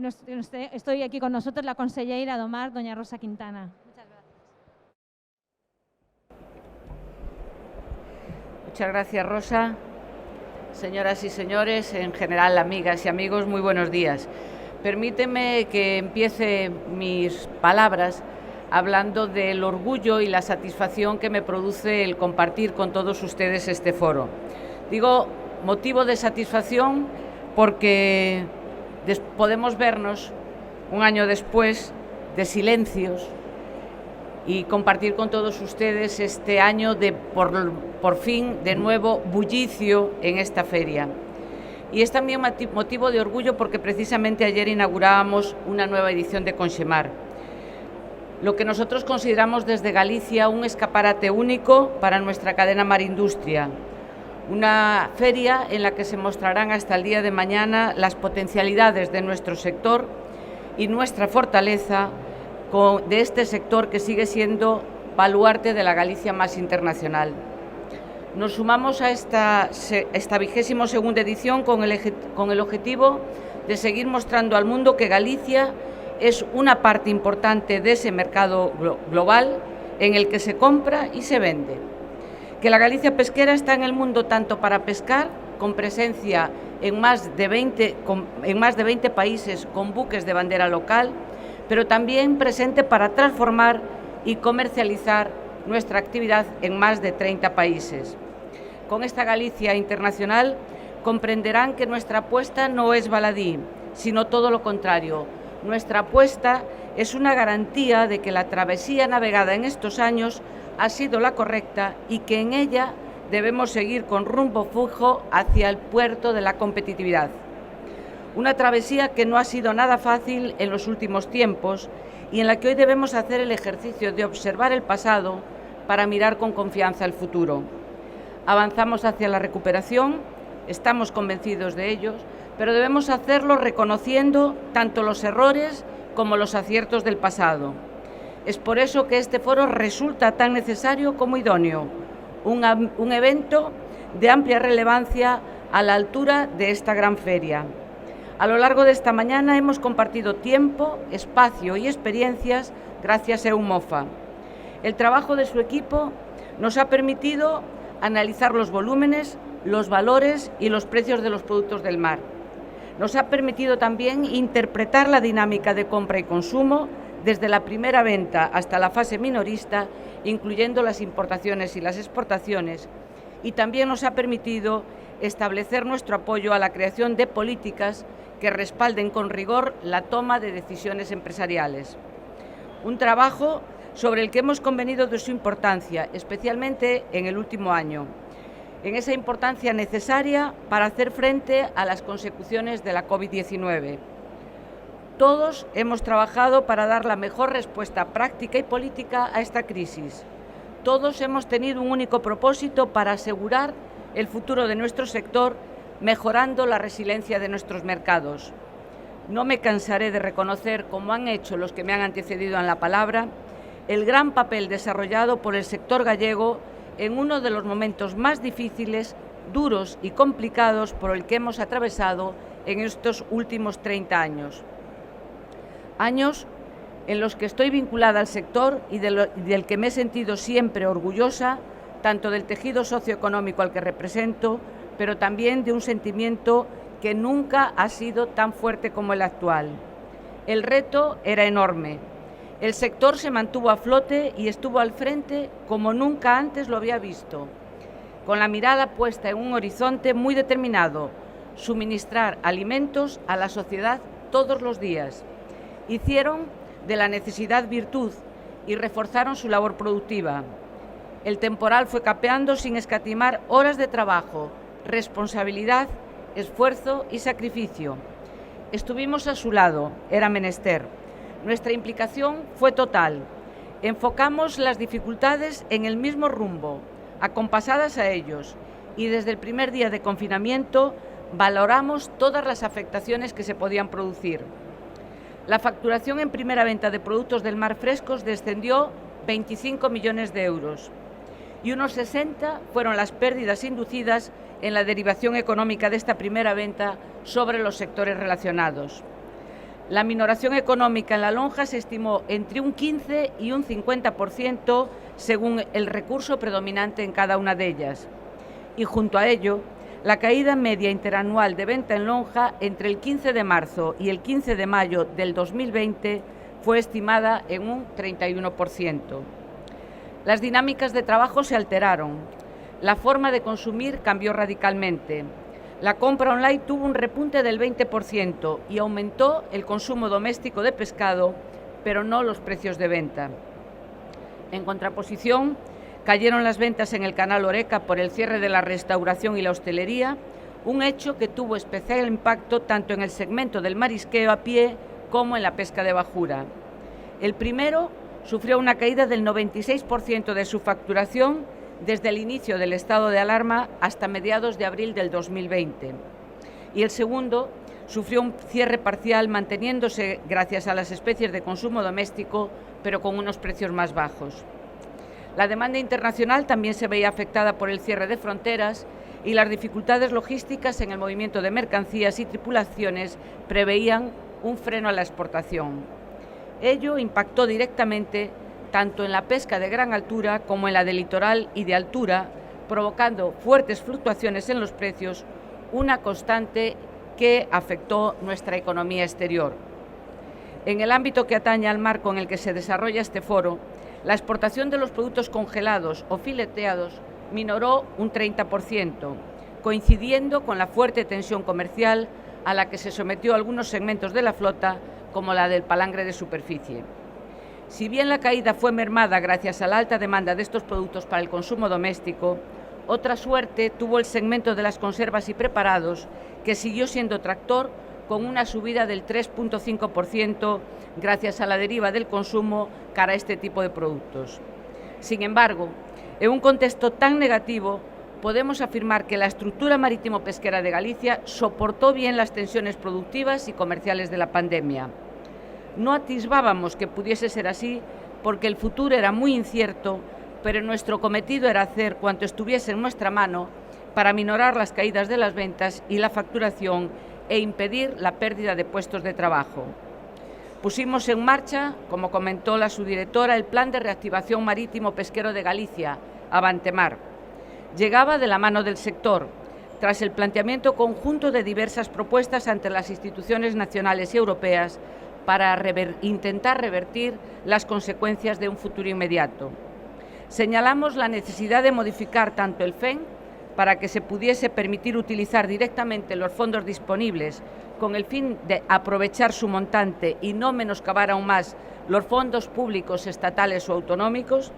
estoy aquí con nosotros la conselleira do Mar, doña Rosa Quintana. Muchas gracias. Muchas gracias, Rosa. Señoras y señores, en general, amigas y amigos, muy buenos días. Permíteme que empiece mis palabras hablando del orgullo y la satisfacción que me produce el compartir con todos ustedes este foro. Digo motivo de satisfacción porque podemos vernos un año después de silencios y compartir con todos ustedes este año de, por fin, de nuevo bullicio en esta feria. Y es también motivo de orgullo porque precisamente ayer inaugurábamos una nueva edición de Conxemar, lo que nosotros consideramos desde Galicia un escaparate único para nuestra cadena Mar Industria, una feria en la que se mostrarán hasta el día de mañana las potencialidades de nuestro sector y nuestra fortaleza de este sector que sigue siendo baluarte de la Galicia más internacional. Nos sumamos a esta 22ª edición con el objetivo de seguir mostrando al mundo que Galicia es una parte importante de ese mercado global en el que se compra y se vende. Que la Galicia pesquera está en el mundo tanto para pescar, con presencia en más de 20 países con buques de bandera local, pero también presente para transformar y comercializar nuestra actividad en más de 30 países. Con esta Galicia internacional comprenderán que nuestra apuesta no es baladí, sino todo lo contrario. Nuestra apuesta es una garantía de que la travesía navegada en estos años ha sido la correcta y que en ella debemos seguir con rumbo fijo hacia el puerto de la competitividad. Una travesía que no ha sido nada fácil en los últimos tiempos y en la que hoy debemos hacer el ejercicio de observar el pasado para mirar con confianza el futuro. Avanzamos hacia la recuperación, estamos convencidos de ellos, pero debemos hacerlo reconociendo tanto los errores como los aciertos del pasado. Es por eso que este foro resulta tan necesario como idóneo, un evento de amplia relevancia a la altura de esta gran feria. A lo largo de esta mañana hemos compartido tiempo, espacio y experiencias gracias a EUMOFA. El trabajo de su equipo nos ha permitido analizar los volúmenes, los valores y los precios de los productos del mar. Nos ha permitido también interpretar la dinámica de compra y consumo desde la primera venta hasta la fase minorista, incluyendo las importaciones y las exportaciones, y también nos ha permitido establecer nuestro apoyo a la creación de políticas que respalden con rigor la toma de decisiones empresariales. Un trabajo sobre el que hemos convenido de su importancia, especialmente en el último año, en esa importancia necesaria para hacer frente a las consecuciones de la COVID-19. Todos hemos trabajado para dar la mejor respuesta práctica y política a esta crisis. Todos hemos tenido un único propósito para asegurar el futuro de nuestro sector, mejorando la resiliencia de nuestros mercados. No me cansaré de reconocer, como han hecho los que me han antecedido en la palabra, el gran papel desarrollado por el sector gallego en uno de los momentos más difíciles, duros y complicados por el que hemos atravesado en estos últimos 30 años. Años en los que estoy vinculada al sector y del que me he sentido siempre orgullosa, tanto del tejido socioeconómico al que represento, pero también de un sentimiento que nunca ha sido tan fuerte como el actual. El reto era enorme. El sector se mantuvo a flote y estuvo al frente como nunca antes lo había visto, con la mirada puesta en un horizonte muy determinado: suministrar alimentos a la sociedad todos los días. Hicieron de la necesidad virtud y reforzaron su labor productiva. El temporal fue capeando sin escatimar horas de trabajo, responsabilidad, esfuerzo y sacrificio. Estuvimos a su lado, era menester. Nuestra implicación fue total. Enfocamos las dificultades en el mismo rumbo, acompasadas a ellos, y desde el primer día de confinamiento valoramos todas las afectaciones que se podían producir. La facturación en primera venta de productos del mar frescos descendió 25 millones de euros y unos 60 fueron las pérdidas inducidas en la derivación económica de esta primera venta sobre los sectores relacionados. La minoración económica en la lonja se estimó entre un 15 y un 50% según el recurso predominante en cada una de ellas. Y junto a ello, la caída media interanual de venta en lonja entre el 15 de marzo y el 15 de mayo del 2020 fue estimada en un 31%. Las dinámicas de trabajo se alteraron. La forma de consumir cambió radicalmente. La compra online tuvo un repunte del 20% y aumentó el consumo doméstico de pescado, pero no los precios de venta. En contraposición, cayeron las ventas en el canal Horeca por el cierre de la restauración y la hostelería, un hecho que tuvo especial impacto tanto en el segmento del marisqueo a pie como en la pesca de bajura. El primero sufrió una caída del 96% de su facturación desde el inicio del estado de alarma hasta mediados de abril del 2020. Y el segundo sufrió un cierre parcial manteniéndose gracias a las especies de consumo doméstico, pero con unos precios más bajos. La demanda internacional también se veía afectada por el cierre de fronteras y las dificultades logísticas en el movimiento de mercancías y tripulaciones preveían un freno a la exportación. Ello impactó directamente tanto en la pesca de gran altura como en la de litoral y de altura, provocando fuertes fluctuaciones en los precios, una constante que afectó nuestra economía exterior. En el ámbito que atañe al marco en el que se desarrolla este foro, la exportación de los productos congelados o fileteados minoró un 30%, coincidiendo con la fuerte tensión comercial a la que se sometió algunos segmentos de la flota, como la del palangre de superficie. Si bien la caída fue mermada gracias a la alta demanda de estos productos para el consumo doméstico, otra suerte tuvo el segmento de las conservas y preparados, que siguió siendo tractor con una subida del 3,5% gracias a la deriva del consumo cara a este tipo de productos. Sin embargo, en un contexto tan negativo, podemos afirmar que la estructura marítimo-pesquera de Galicia soportó bien las tensiones productivas y comerciales de la pandemia. No atisbábamos que pudiese ser así porque el futuro era muy incierto, pero nuestro cometido era hacer cuanto estuviese en nuestra mano para minorar las caídas de las ventas y la facturación e impedir la pérdida de puestos de trabajo. Pusimos en marcha, como comentó la subdirectora, el Plan de Reactivación Marítimo-Pesquero de Galicia, Avantemar. Llegaba de la mano del sector, tras el planteamiento conjunto de diversas propuestas ante las instituciones nacionales y europeas para intentar revertir las consecuencias de un futuro inmediato. Señalamos la necesidad de modificar tanto el FEN para que se pudiese permitir utilizar directamente los fondos disponibles con el fin de aprovechar su montante y no menoscabar aún más los fondos públicos estatales o autonómicos,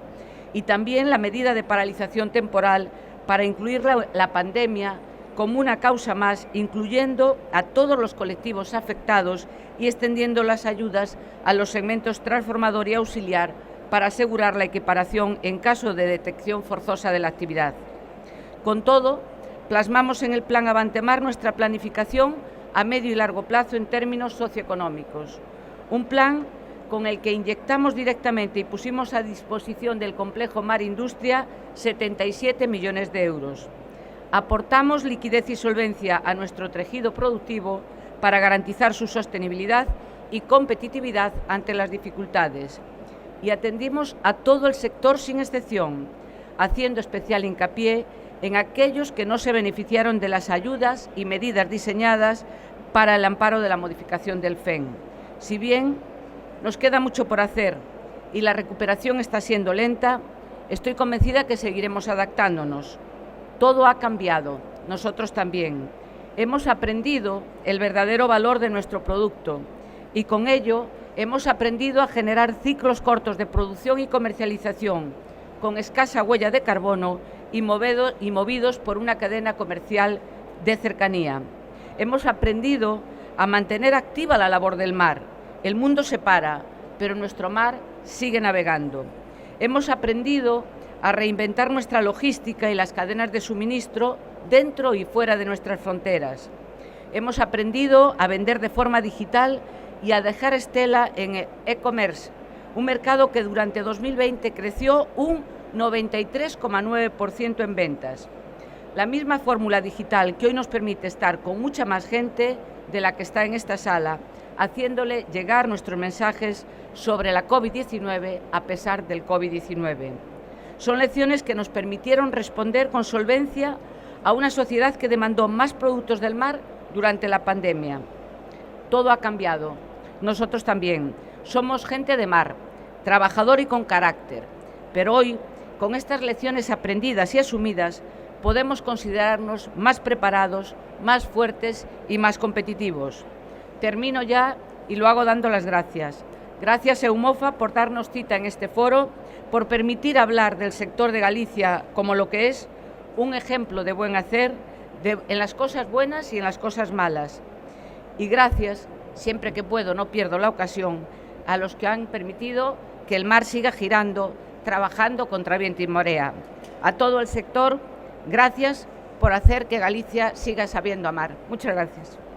y también la medida de paralización temporal para incluir la pandemia como una causa más, incluyendo a todos los colectivos afectados y extendiendo las ayudas a los segmentos transformador y auxiliar para asegurar la equiparación en caso de detección forzosa de la actividad. Con todo, plasmamos en el Plan Avantemar nuestra planificación a medio y largo plazo en términos socioeconómicos. Un plan con el que inyectamos directamente y pusimos a disposición del complejo Mar Industria 77 millones de euros. Aportamos liquidez y solvencia a nuestro tejido productivo para garantizar su sostenibilidad y competitividad ante las dificultades. Y atendimos a todo el sector sin excepción, haciendo especial hincapié en aquellos que no se beneficiaron de las ayudas y medidas diseñadas para el amparo de la modificación del FEN. Si bien nos queda mucho por hacer y la recuperación está siendo lenta, estoy convencida que seguiremos adaptándonos. Todo ha cambiado, nosotros también. Hemos aprendido el verdadero valor de nuestro producto y con ello hemos aprendido a generar ciclos cortos de producción y comercialización con escasa huella de carbono y movidos por una cadena comercial de cercanía. Hemos aprendido a mantener activa la labor del mar. El mundo se para, pero nuestro mar sigue navegando. Hemos aprendido a reinventar nuestra logística y las cadenas de suministro dentro y fuera de nuestras fronteras. Hemos aprendido a vender de forma digital y a dejar estela en e-commerce, un mercado que durante 2020 creció un 93,9% en ventas. La misma fórmula digital que hoy nos permite estar con mucha más gente de la que está en esta sala, haciéndole llegar nuestros mensajes sobre la COVID-19 a pesar del COVID-19. Son lecciones que nos permitieron responder con solvencia a una sociedad que demandó más productos del mar durante la pandemia. Todo ha cambiado. Nosotros también. Somos gente de mar, trabajador y con carácter. Pero hoy, con estas lecciones aprendidas y asumidas, podemos considerarnos más preparados, más fuertes y más competitivos. Termino ya y lo hago dando las gracias. Gracias EUMOFA por darnos cita en este foro, por permitir hablar del sector de Galicia como lo que es un ejemplo de buen hacer en las cosas buenas y en las cosas malas. Y gracias, siempre que puedo, no pierdo la ocasión, a los que han permitido que el mar siga girando, trabajando contra viento y marea. A todo el sector, gracias por hacer que Galicia siga sabiendo amar. Muchas gracias.